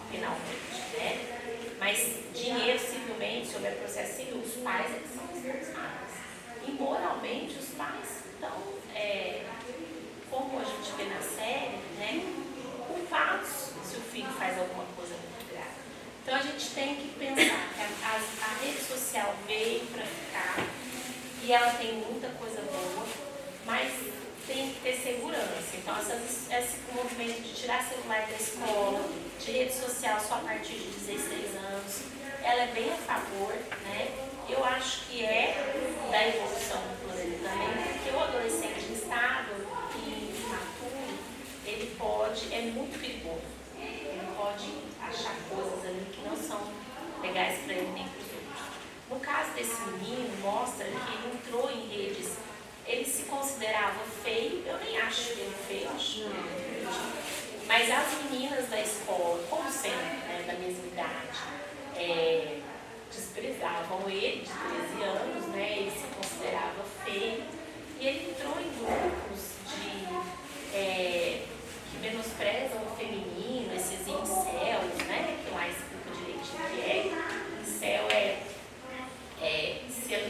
penalmente, né? Mas dinheiro civilmente, sobre o processo civil, os pais eles são responsáveis. E moralmente os pais estão, como a gente vê na série, né, culpados se o filho faz alguma coisa muito grave. Então a gente tem que pensar que a rede social veio para ficar e ela tem muita coisa boa, mas tem que ter segurança. Então esse movimento de tirar celular da escola, de rede social só a partir de 16 anos, ela é bem a favor, né? Eu acho que é da evolução do planeta também, porque o adolescente instável e imaturo, ele pode, é muito perigoso. Ele pode achar coisas ali que não são legais para ele nem para os outros. No caso desse menino, mostra que ele entrou em redes, ele se considerava feio, eu nem acho ele feio, acho. Mas as meninas da escola, como sempre, né, da mesma idade, desprezavam ele, de 13 anos, né, ele se considerava feio, e ele entrou em grupos que menosprezam o feminino, esses incels, né, que lá explica direitinho o que é. Incel é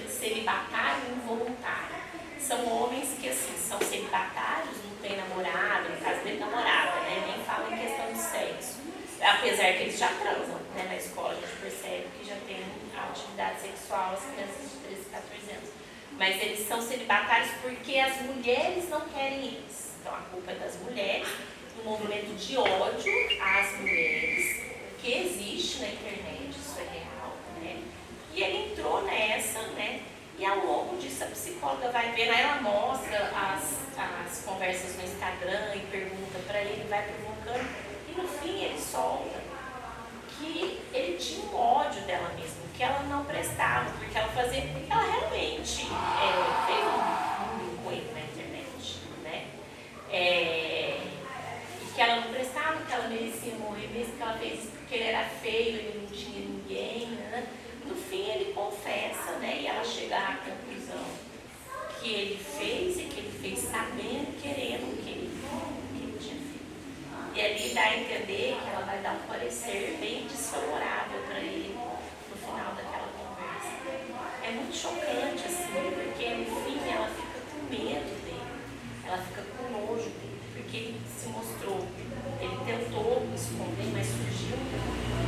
celibatário involuntário. São homens que, assim, são celibatários, não têm namorado, no caso dele, namorada, né, nem falam em questão de sexo. Apesar que eles já transam, né, na escola, a gente percebe que já tem atividade sexual as crianças de 13, 14 anos. Mas eles são celibatários porque as mulheres não querem eles. Então a culpa é das mulheres, um movimento de ódio às mulheres, que existe na internet, isso é real, né? E ele entrou nessa, né? E ao longo disso a psicóloga vai vendo, aí ela mostra as conversas no Instagram e pergunta para ele, vai provocando, e no fim ele solta que ele tinha um ódio dela mesma, que ela não prestava, porque ela realmente fez um bullying com ele na internet, né? E que ela não prestava, que ela meio assim, morrer mesmo que ela fez isso porque ele era feio, ele não tinha ninguém, né? No fim ele confessa, né? E ela chega à conclusão que ele fez e que ele fez sabendo, querendo o que ele tinha feito. E ali dá a entender que ela vai dar um parecer bem desfavorável para ele no final daquela conversa. É muito chocante, assim, porque no fim ela fica com medo dele, ela fica com nojo dele, porque ele se mostrou, ele tentou esconder, mas surgiu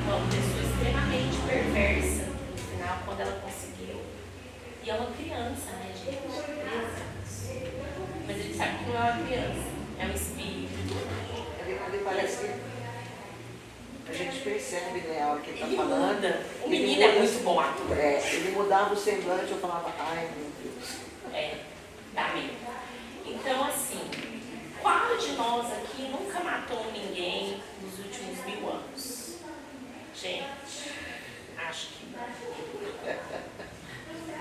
uma pessoa extremamente perversa no final, quando ela conseguiu. E é uma criança, né, gente? 13 anos. Mas ele sabe que não é uma criança, é um espírito. Ele parece que a gente percebe, né, a hora que ele está Ele falando. muda. O Ele menino é muda, muito bom ator. Ele mudava o semblante, eu falava, ai meu Deus. Dá medo. Então, assim, qual de nós aqui nunca matou ninguém nos últimos 1000 anos? Gente, acho que não.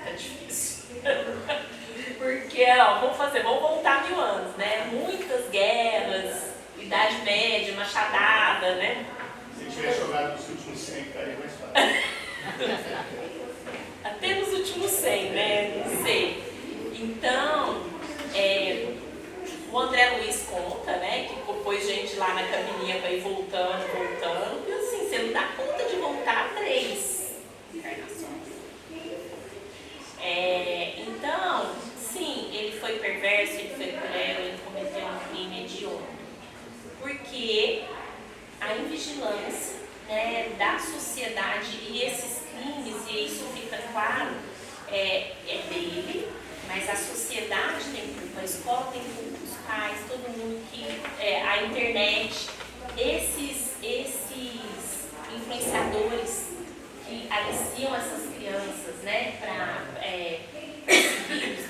Tá difícil. Porque, ó, vamos voltar 1000 anos, né? Muitas guerras, Idade Média, machadada, né? Se tiver jogado nos últimos 100, ficaria mais fácil. Até nos últimos 100, né? Não sei. Então, o André Luiz conta, né? Que pôs gente lá na cabininha para ir voltando. E assim, você não dá conta de voltar 3 encarnações. Então, sim, ele foi perverso, ele foi cruel, ele cometeu um crime hediondo. Porque a invigilância, né, da sociedade e esses crimes, e isso fica claro, é dele, mas a sociedade tem culpa, a escola tem culpa, os pais, todo mundo a internet, esses influenciadores que aliciam essas crianças, né, para seguirmos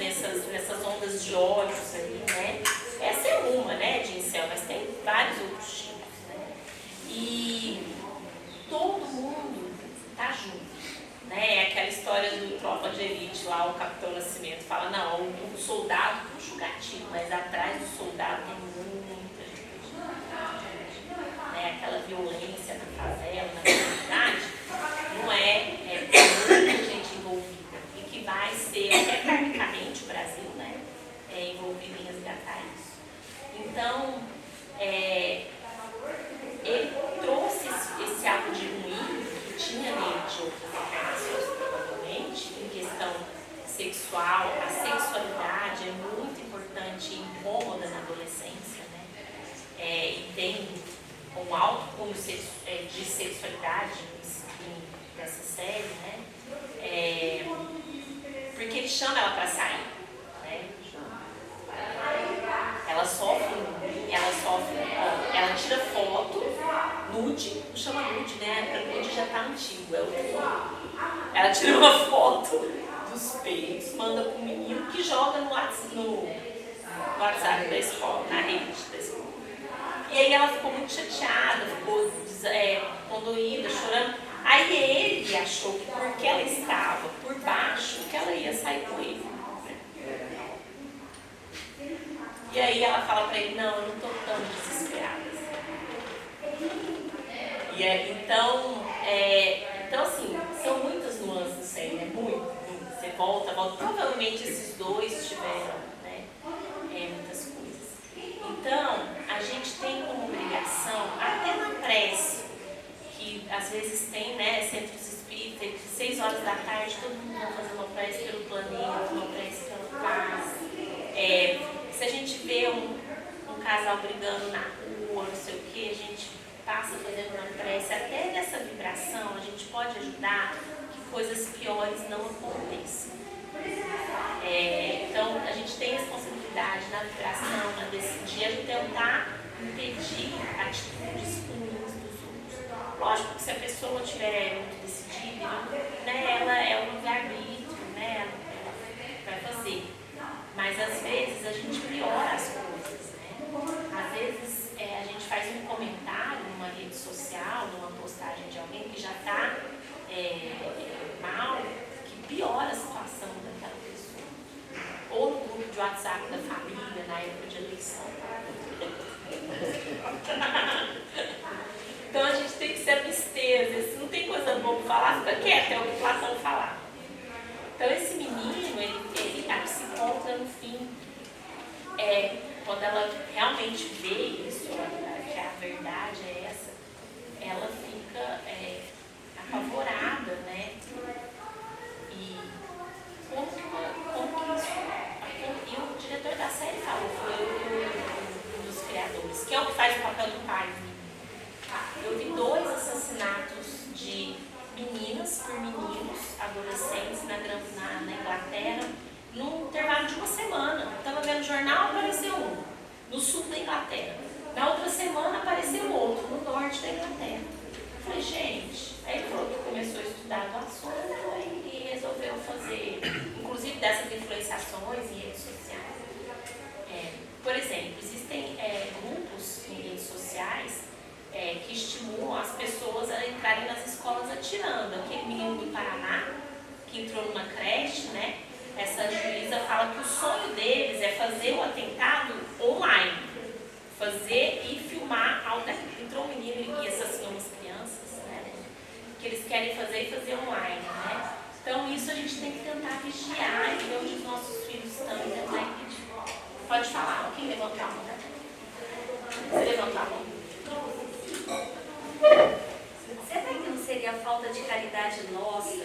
nessas ondas de ódios aí, né? Essa é uma, né, de incel, mas tem vários outros tipos, né? E todo mundo tá junto, né? É aquela história do Tropa de Elite lá, o Capitão Nascimento fala, não, o soldado puxa o gatilho, mas atrás do soldado tem muita gente, né? Aquela violência na favela, na comunidade, não tem muita gente envolvida e que vai ser, até karmicamente o Brasil, né? Envolvido em resgatar isso. Então, ele trouxe esse ato de ruim que tinha nele de outras encarnações, provavelmente, em questão sexual. A sexualidade é muito importante e incômoda na adolescência, né? E tem um alto cunho de sexualidade dessa série, né? Porque ele chama ela para sair, né? Ela sofre, ela tira foto, nude, não chama nude, né? Porque nude já tá antigo, é outro nome. Ela tira uma foto dos peitos, manda pro menino que joga no WhatsApp da escola, na rede da escola. E aí ela ficou muito chateada, ficou condoída, chorando. Aí ele achou que porque ela estava por baixo, que ela ia sair com ele. E aí ela fala pra ele, não, eu não tô tão desesperada assim. Então assim, são muitas nuances aí, né? Muito. Você volta. Provavelmente esses dois tiveram, né? Muitas coisas. Então, a gente tem como obrigação, até na prece, que às vezes tem, né, centros espíritas, que 6 horas da tarde todo mundo vai fazer uma prece pelo planeta, uma prece pela paz. Se a gente vê um casal brigando na rua, não sei o que, a gente passa fazendo uma prece, até nessa vibração a gente pode ajudar que coisas piores não aconteçam. Então a gente tem responsabilidade na vibração, na decidir, de tentar impedir atitudes ruins dos outros. Lógico que se a pessoa estiver muito decidida, né, ela é um livre-arbítrio, né, ela vai fazer. Mas às vezes a gente piora as coisas, né? Às vezes a gente faz um comentário numa rede social, numa postagem de alguém que já está mal, que piora a situação daquela pessoa. Ou no grupo de WhatsApp da família, na época de eleição. por meninos, adolescentes na Inglaterra, num intervalo de uma semana. Estava vendo o jornal, apareceu um, no sul da Inglaterra. Na outra semana apareceu outro, no norte da Inglaterra. Eu falei, gente, aí ele falou que começou a estudar do assunto e resolveu fazer, inclusive dessas influenciações em redes sociais. Por exemplo, existem grupos em redes sociais que estimulam as pessoas a entrarem nas escolas atirando. Aquele menino do Paraná, que entrou numa creche, né? Essa juíza fala que o sonho deles é fazer o atentado online. Fazer e filmar algo. Entrou um menino e assassinou umas crianças, né? Que eles querem fazer e fazer online, né? Então isso a gente tem que tentar vigiar e ver onde os nossos filhos estão, né? Pode falar, quem levantou a mão? Você levantou a mão? Será que não seria falta de caridade nossa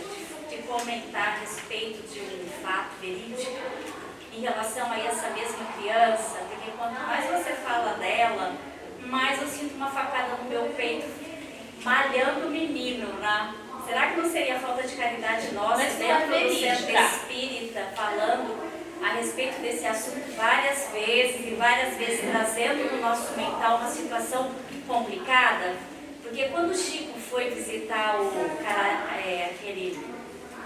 de comentar a respeito de um fato verídico em relação a essa mesma criança? Porque quanto mais você fala dela, mais eu sinto uma facada no meu peito, malhando o menino, né? Será que não seria falta de caridade nossa dentro do centro espírita, falando a respeito desse assunto várias vezes e várias vezes trazendo no nosso mental uma situação complicada? Porque quando o Chico foi visitar aquele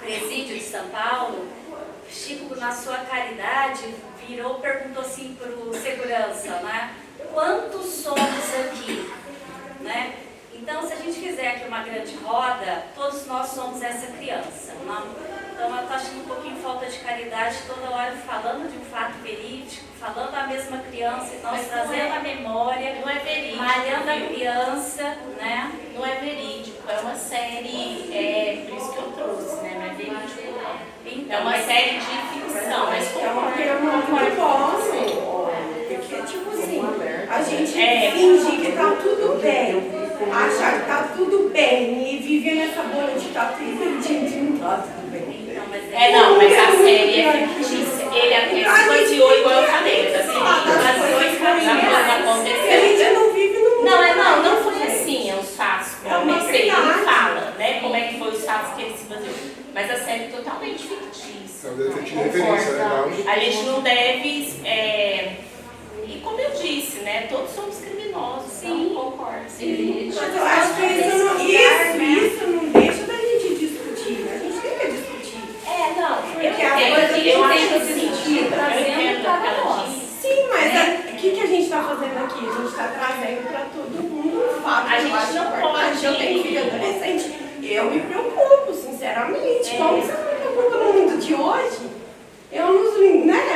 presídio de São Paulo, Chico, na sua caridade, virou e perguntou assim para o segurança, né? Quantos somos aqui? Né? Então, se a gente fizer aqui uma grande roda, todos nós somos essa criança. Não? Então, eu estou achando um pouquinho falta de caridade toda hora falando de um fato verídico, falando a mesma criança, e nós trazendo a memória, não é verídico, malhando a criança, né? Não é verídico, é uma série, por isso que eu trouxe, né? Não é verídico, não. Então, é uma série de ficção, mas é uma propósito. Porque, tipo assim, a gente fingir que tá tudo bem, achar que tá tudo bem e viver nessa bolha de tá tudo bem, não tá tudo bem. Mas a série é fictícia. Ele se baseou, igual eu falei, se baseou em coisas aconteceram. A gente não vive no mundo. Não foi assim os fatos. Não sei, ele não fala, né, como é que foi os fatos que ele se baseou. Mas a série é totalmente fictícia. A gente não deve, e como eu disse, né, todos somos criminosos. Sim, concordo. Mas eu acho que isso não deixa da gente discutir. A gente tem que discutir. Eu acho que trazendo para nós. Sim, mas o que a gente está fazendo aqui? A gente está trazendo para todo mundo um fato. A gente não pode. Eu tenho filho adolescente. Eu me preocupo, sinceramente. Como você não me preocupa no mundo de hoje?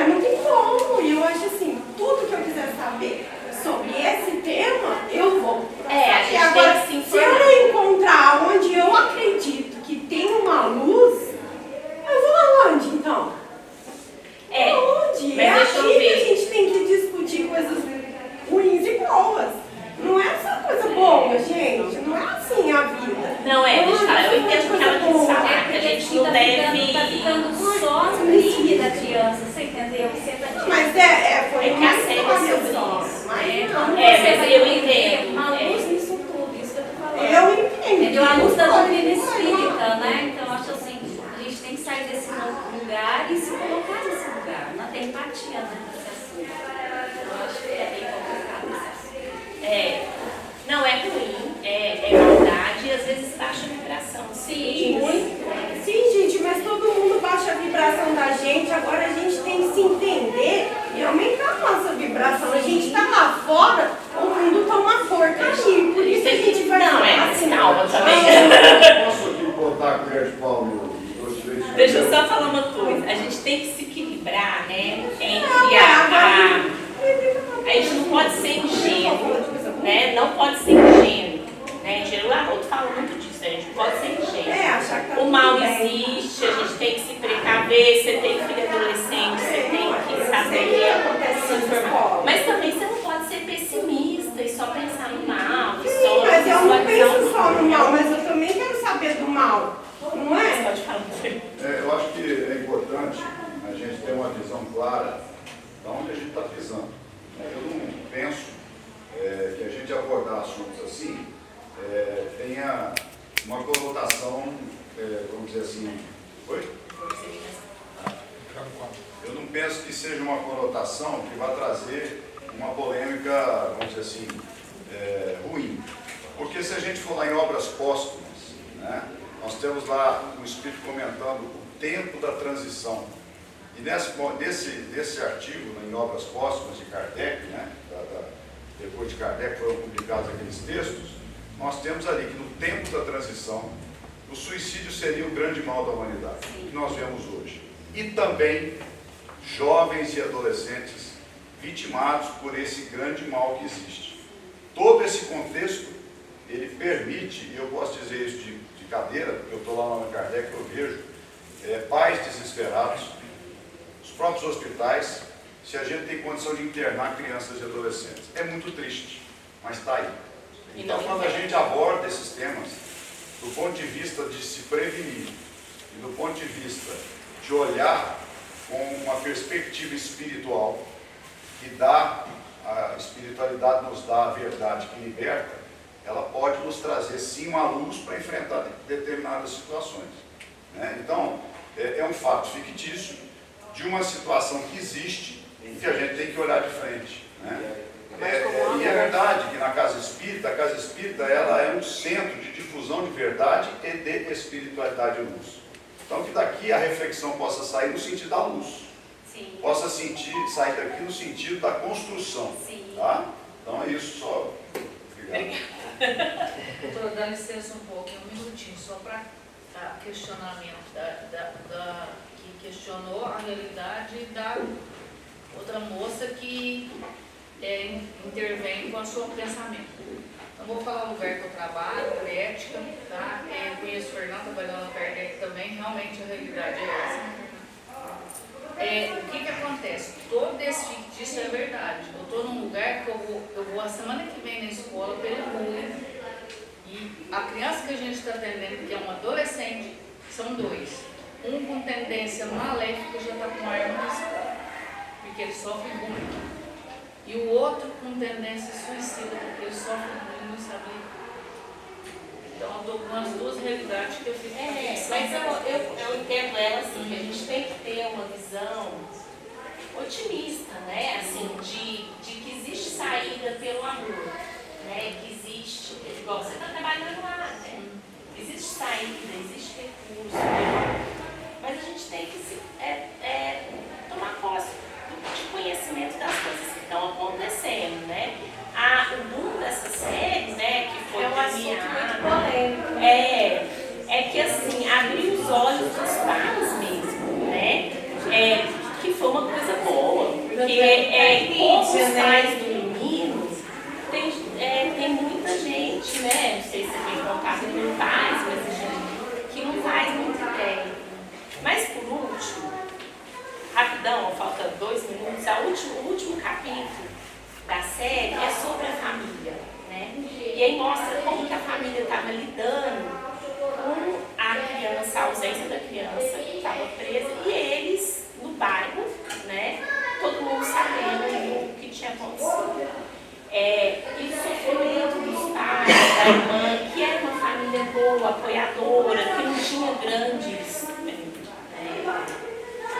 Não tem como. E eu acho assim, tudo que eu quiser saber sobre esse tema, eu vou. A gente agora, tem que se se eu não encontrar onde eu acredito que tem uma luz, eu vou aonde então? Aonde? Mas deixa eu aqui que ver. a gente tem que discutir coisas ruins e boas. Não é só coisa boa, gente. Não é assim a vida. Deixa eu falar. Eu entendo o que ela quis falar, que a gente não deve. Tá ficando só no brigue da criança, você entendeu? Você tá Mas foi que a série é sobre só. isso. mas eu entendo. Uma luz nisso tudo, isso que eu tô falando. Eu entendo. Entendeu? A luz da doutrina espírita, né? Então, acho assim, a gente tem que sair desse lugar e se colocar nesse lugar. Não tem empatia, né? Nesse assunto. Eu acho que é bem complicado esse assunto. Não é ruim, é maldade e às vezes baixa a vibração. Sim, muito. Sim, gente, mas todo mundo baixa a vibração da gente. Agora a gente tem que se entender e aumentar a nossa vibração. A gente tá lá fora, o mundo tá uma porcaria. Por isso a gente vai calma também. Posso aqui botar a colher de pau no doce? Deixa eu só falar uma coisa. A gente tem que se equilibrar, né? Entre a gente não pode ser ingênuo, né? Não pode ser ingênuo. Né? O Haroldo fala muito disso, a gente não pode ser ingênuo. O mal existe, a gente tem que se precaver, você tem filho adolescente, você tem que saber se informar. Mas também você não pode ser pessimista e só pensar no mal. Sim, mas eu não penso só no mal, mas eu também quero saber do mal. Não é? Você pode falar eu acho que é importante a gente ter uma visão clara de onde a gente está pisando. Eu não penso que a gente abordar assuntos assim tenha uma conotação vamos dizer assim, oi? Eu não penso que seja uma conotação que vai trazer uma polêmica, vamos dizer assim, ruim. Porque se a gente for lá em obras póstumas, né, nós temos lá o Espírito comentando o tempo da transição. E desse artigo, né, em obras póstumas de Kardec, né, depois de Kardec foram publicados aqueles textos, nós temos ali que no tempo da transição, o suicídio seria o grande mal da humanidade, que nós vemos hoje. E também jovens e adolescentes vitimados por esse grande mal que existe. Todo esse contexto, ele permite, e eu posso dizer isso de cadeira, porque eu estou lá no Kardec, eu vejo pais desesperados, os próprios hospitais, se a gente tem condição de internar crianças e adolescentes. É muito triste, mas está aí. Então, quando a gente aborda esses temas, do ponto de vista de se prevenir, e do ponto de vista de olhar com uma perspectiva espiritual, que dá, a espiritualidade nos dá a verdade que liberta, ela pode nos trazer sim uma luz para enfrentar determinadas situações. Né? Então, é um fato fictício de uma situação que existe e que a gente tem que olhar de frente. Né? E é verdade que na Casa Espírita, a Casa Espírita ela é um centro de difusão de verdade e de espiritualidade e luz. Então, que daqui a reflexão possa sair no sentido da luz. Sim. Possa sair daqui no sentido da construção. Sim. Tá? Então é isso só. Obrigado. Doutora, dá licença um pouquinho, um minutinho, só para questionamento que questionou a realidade da outra moça que intervém com o seu pensamento. Não vou falar o lugar que eu trabalho, por ética, tá? Eu conheço o Fernando, trabalhando na Kardec também, realmente a realidade é essa. O que acontece? Todo esse fictício é verdade. Eu estou num lugar que eu vou a semana que vem na escola pelo bullying, e a criança que a gente está atendendo, que é um adolescente, são dois. Um com tendência maléfica já está com arma na escola, porque ele sofre bullying. E o outro com tendência suicida, porque ele sofre bullying e não sabe lidar. Então eu estou com as duas realidades que eu fico mas eu entendo ela assim, que a gente tem que ter uma visão otimista, né? Assim, de que existe saída pelo amor, né? Que existe, igual você está trabalhando lá, né? Existe saída, existe recurso, mas a gente tem que tomar posse de conhecimento das coisas que estão acontecendo, né? O boom dessa série, né, que foi premiado, é que assim, abriu os olhos dos pais mesmo, né? Que foi uma coisa boa, porque como os pais do menino, tem muita gente, né? Não sei se tem contato com pais, mas que não faz muita ideia. Mas por último, rapidão, falta 2 minutos, o último capítulo da série é sobre a família, né? E aí mostra como que a família estava lidando com a criança, a ausência da criança que estava presa, e eles no bairro, né? Todo mundo sabendo o que tinha acontecido. E o sofrimento dos pais, da irmã, que era uma família boa, apoiadora, que não tinha grandes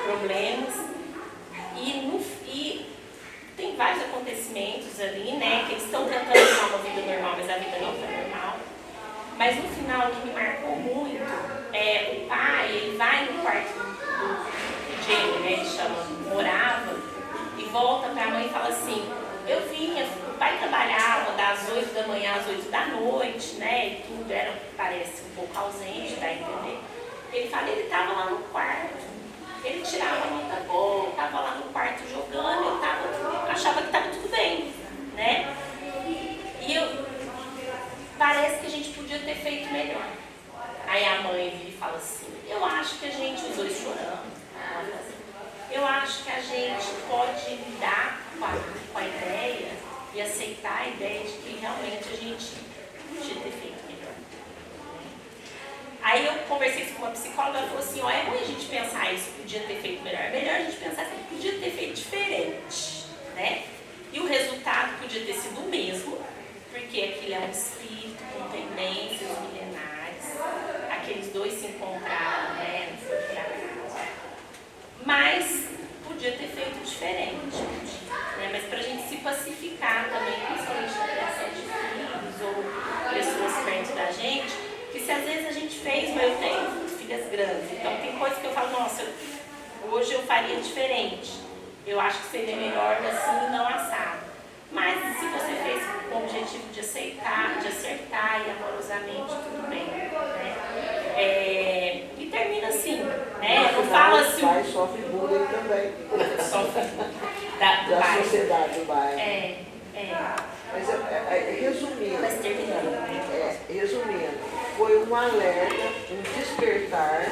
problemas. E tem vários acontecimentos ali, né, que eles estão tentando ter uma vida normal, mas a vida não está normal. Mas no final, o que me marcou muito o pai, ele vai no quarto do Jamie, né, ele chama, morava, e volta para a mãe e fala assim, o pai trabalhava das 8 da manhã às 8 da noite, né, e tudo parece um pouco ausente, dá a entender. Ele fala, ele estava lá no quarto. Ele tirava muita bola, estava lá no quarto jogando, eu achava que estava tudo bem, né? E parece que a gente podia ter feito melhor. Aí a mãe vira e fala assim, eu acho que a gente, os dois chorando, eu acho que a gente pode lidar com a ideia e aceitar a ideia de que realmente a gente podia ter feito melhor. Aí eu conversei com uma psicóloga, ela falou assim, é ruim a gente pensar isso, podia ter feito melhor. É melhor a gente pensar que podia ter feito diferente, né? E o resultado podia ter sido o mesmo, porque aquele é um espírito com tendências milenares, aqueles dois se encontram gente, que se às vezes a gente fez, mas eu tenho filhas grandes, então tem coisas que eu falo, nossa, hoje eu faria diferente. Eu acho que seria melhor assim, não assado. Mas se você fez com o objetivo de aceitar, de acertar e amorosamente, tudo bem. Né? E termina assim, né? Eu não falo assim. O pai sofre bullying também. Sofre Da sociedade do bairro. Mas resumindo, Mas terminando. resumindo, foi um alerta, um despertar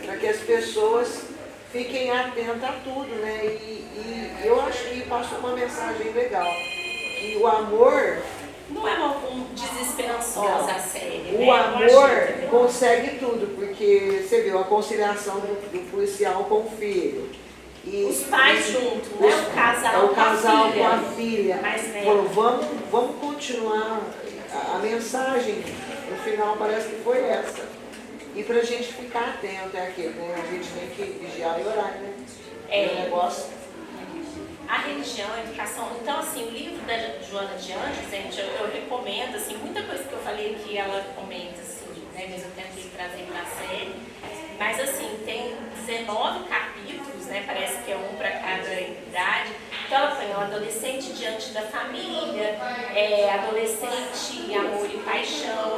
para que as pessoas fiquem atentas a tudo, né? E eu acho que passou uma mensagem legal. Que o amor. Não é uma desesperançosa a série. O amor consegue tudo, porque você viu a conciliação do policial com o filho. E os pais juntos, né? O casal, o casal com a filha. Falou, vamos continuar. A mensagem no final parece que foi essa. E pra gente ficar atento é aquilo, né? A gente tem que vigiar e orar, né? O negócio. A religião, a educação. Então, assim, o livro da Joana de Anjos, gente, eu recomendo, assim, muita coisa que eu falei que ela comenta, assim, né? Mas eu tentei trazer pra série. Mas, assim, tem 19 capítulos, né? Parece que é um para cada idade. Então, ela põe um adolescente diante da família, adolescente, amor e paixão,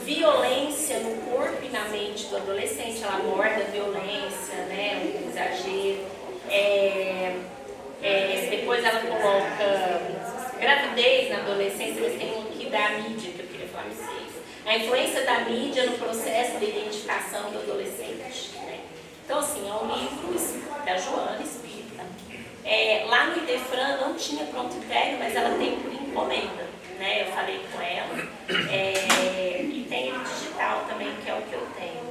violência no corpo e na mente do adolescente, ela aborda a violência, né? O exagero. Depois ela coloca gravidez na adolescência, mas tem um aqui da mídia que eu queria falar pra vocês. A influência da mídia no processo de identificação do adolescente. Né? Então, assim, é um livro da Joana Espírita. Lá no Idefran não tinha pronto entrega, mas ela tem por encomenda. Né? Eu falei com ela. E tem ele digital também, que é o que eu tenho.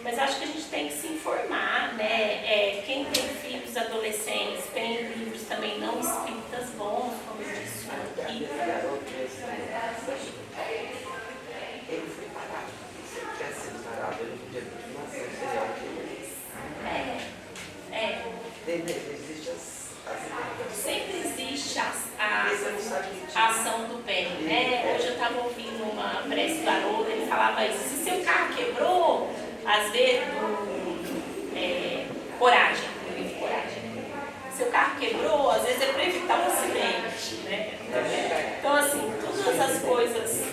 Mas acho que a gente tem que se informar, né? Quem tem filhos adolescentes, tem livros também não espíritas bons, como eu disse aqui. Ele foi parado. Se ele tivesse sido parado, ele podia ter Existe sempre existe a ação do bem, né? Hoje eu estava ouvindo uma prece do Haroldo, ele falava isso, se seu carro quebrou, às vezes, coragem, seu carro quebrou, às vezes é para evitar um acidente, né? Então, assim, todas as coisas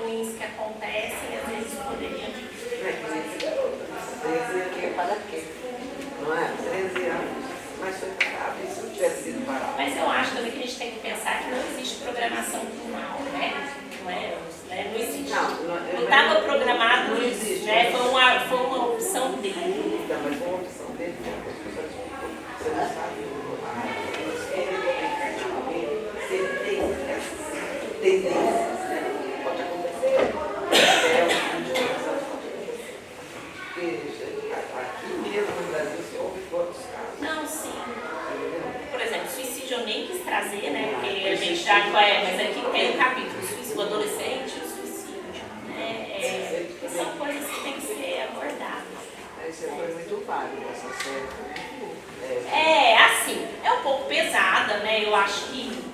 ruins que acontecem, às vezes poderiam... 13 anos para quê? Não é? 13 anos. Mas foi parado, e se não tivesse sido parado? Mas eu acho também que a gente tem que pensar que não existe programação do mal, né? Não existe. Não estava programado, não existe, né? Foi uma opção dele. Não, mas foi uma opção dele, você não sabe. Se ele tem essas tendências, né? Pode acontecer. Aqui mesmo no Brasil se ouve todos os casos. Não, sim. Por exemplo, suicídio eu nem quis trazer, né? Porque a gente já conhece, mas aqui tem o capítulo suicídio adolescente e o suicídio. Né? São coisas que têm que ser abordadas. Você foi muito válido essa série. Assim, é um pouco pesada, né? Eu acho que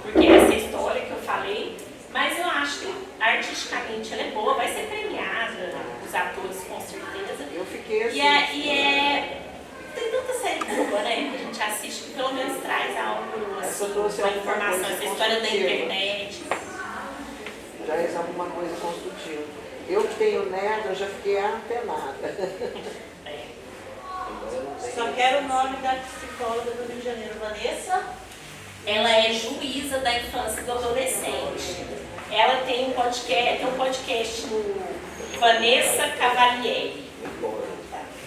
porque essa história que eu falei, mas eu acho que artisticamente ela é boa, vai ser premiada, os atores com certeza. Eu fiquei assim. Tem tanta série boa, né? Que a gente assiste que pelo menos traz algo assim, uma informação, essa história da internet. Traz alguma coisa construtiva. Eu que tenho neto, eu já fiquei antenada. Só quero o nome da psicóloga do Rio de Janeiro, Vanessa. Ela é juíza da infância e do adolescente. Ela tem um podcast no Vanessa Cavalieri.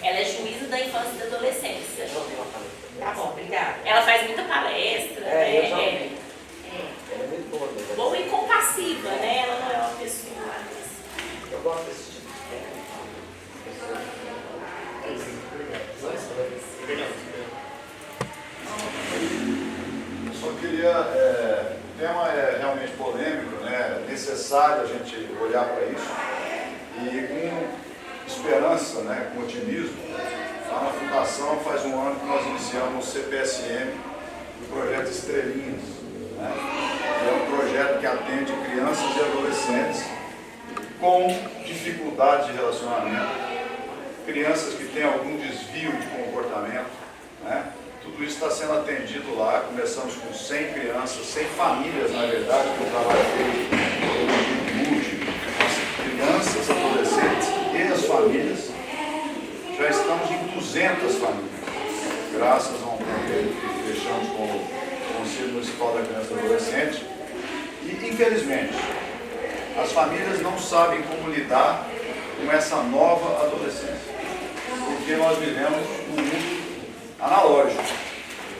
Ela é juíza da infância e da adolescência. Tá bom, obrigada. Ela faz muita palestra. Eu já ouvi. Ela é muito boa mesmo. Boa e compassiva, né? Ela não é uma pessoa. Eu gosto desse tipo de Eu só queria, o tema é realmente polêmico, né? É necessário a gente olhar para isso e com esperança, né? Com otimismo. Lá na Fundação faz um ano que nós iniciamos o CPSM, o projeto Estrelinhas, né? Que é um projeto que atende crianças e adolescentes com dificuldade de relacionamento, crianças que têm algum desvio de comportamento, né? Tudo isso está sendo atendido lá. Começamos com 100 crianças, 100 famílias, na verdade, que o trabalho feito múltiplo. As crianças, adolescentes e as famílias, já estamos em 200 famílias, graças a um projeto que fechamos com o Conselho Municipal da Criança e Adolescente. E, infelizmente, as famílias não sabem como lidar com essa nova adolescência, porque nós vivemos num mundo analógico,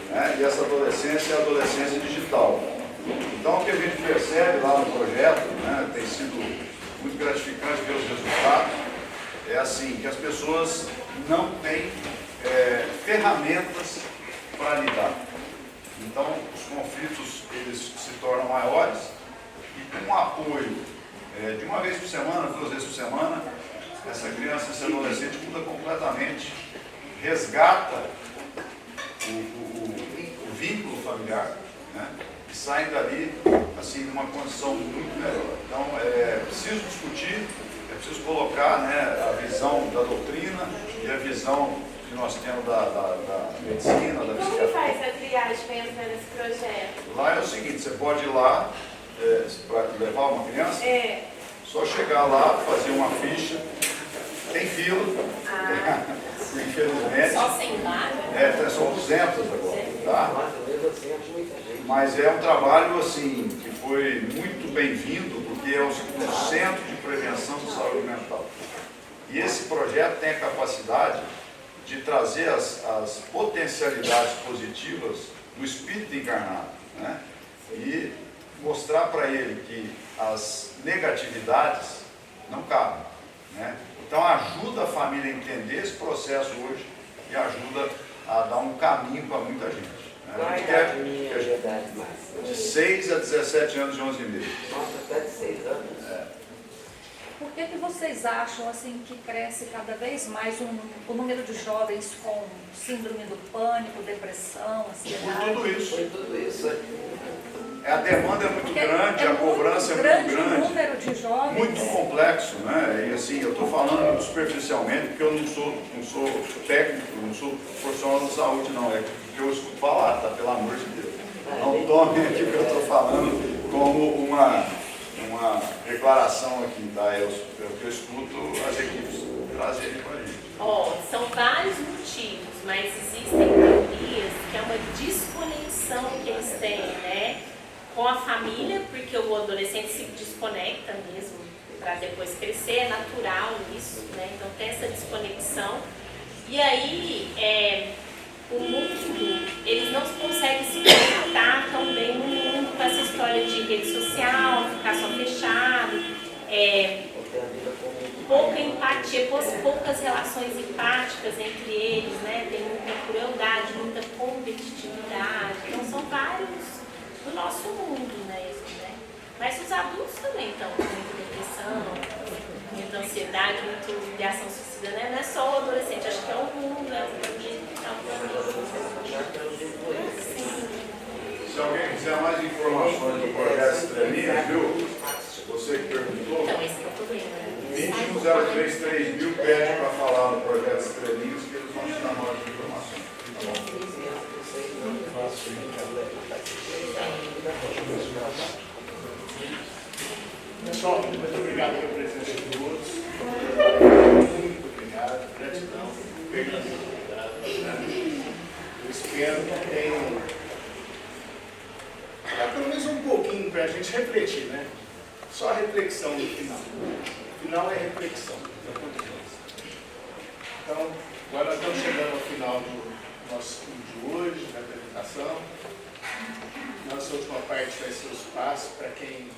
né? E essa adolescência é a adolescência digital. Então, o que a gente percebe lá no projeto, né, tem sido muito gratificante ver os resultados, é assim, que as pessoas não têm ferramentas para lidar. Então, os conflitos eles se tornam maiores e com o apoio de uma vez por semana, 2 vezes por semana, essa criança, esse adolescente muda completamente, resgata o vínculo familiar, né? E sai dali assim, numa condição muito melhor. Então, é preciso discutir, é preciso colocar, né, a visão da doutrina e a visão que nós temos da medicina, da Como que faz a triagem pensando nesse projeto? Lá é o seguinte, você pode ir lá para levar uma criança, só chegar lá, fazer uma ficha, tem fila, infelizmente. Só sem vaga? São 200 agora, tá? Mas é um trabalho assim, que foi muito bem-vindo, porque é o Centro de Prevenção de Saúde Mental. E esse projeto tem a capacidade de trazer as potencialidades positivas do espírito encarnado, né? E mostrar para ele que as negatividades não cabem, né? Então ajuda a família a entender esse processo hoje e ajuda a dar um caminho para muita gente, né? A gente quer de 6 a 17 anos de 11 meses. Nossa, até de 6 anos. Por que vocês acham assim que cresce cada vez mais o número de jovens com síndrome do pânico, depressão, ansiedade? Por tudo isso. A demanda é muito grande, a cobrança é muito grande. Número de jovens. Muito complexo, né? E assim, eu estou falando muito superficialmente, porque eu não sou técnico, não sou profissional da saúde, não. É porque eu escuto falar, tá? Pelo amor de Deus. Não tomem aqui o que eu estou falando como uma declaração aqui, tá? É o que eu escuto as equipes trazerem para a gente. São vários motivos, mas existem teorias que é uma desconexão que eles têm, né, com a família, porque o adolescente se desconecta mesmo para depois crescer, é natural isso, né? Então tem essa desconexão. E aí, o mundo, eles não conseguem se conectar tão bem no mundo com essa história de rede social, ficar só fechado, pouca empatia, poucas relações empáticas entre eles, né? Tem muita crueldade, muita competitividade. Então são vários do nosso mundo, né? Mas os adultos também estão com muita depressão, muita ansiedade, muita ideação suicida, né? Não é só o adolescente, acho que é o mundo, é o jeito que está Se alguém quiser mais informações do projeto Estrelinha, viu? Você que perguntou. Então, esse é o problema, né? 21033 pede para falar no projeto Estrelinhas, que eles vão te dar mais informações. Tá bom? Pessoal, muito obrigado pela presença de todos. Muito obrigado, gratidão. Eu espero que tenham pelo menos um pouquinho para a gente refletir, né? Só a reflexão no final. O final é reflexão para todos nós. Então, agora nós estamos chegando ao final do nosso estudo de hoje, da apresentação. Nossa última parte vai ser os passos para quem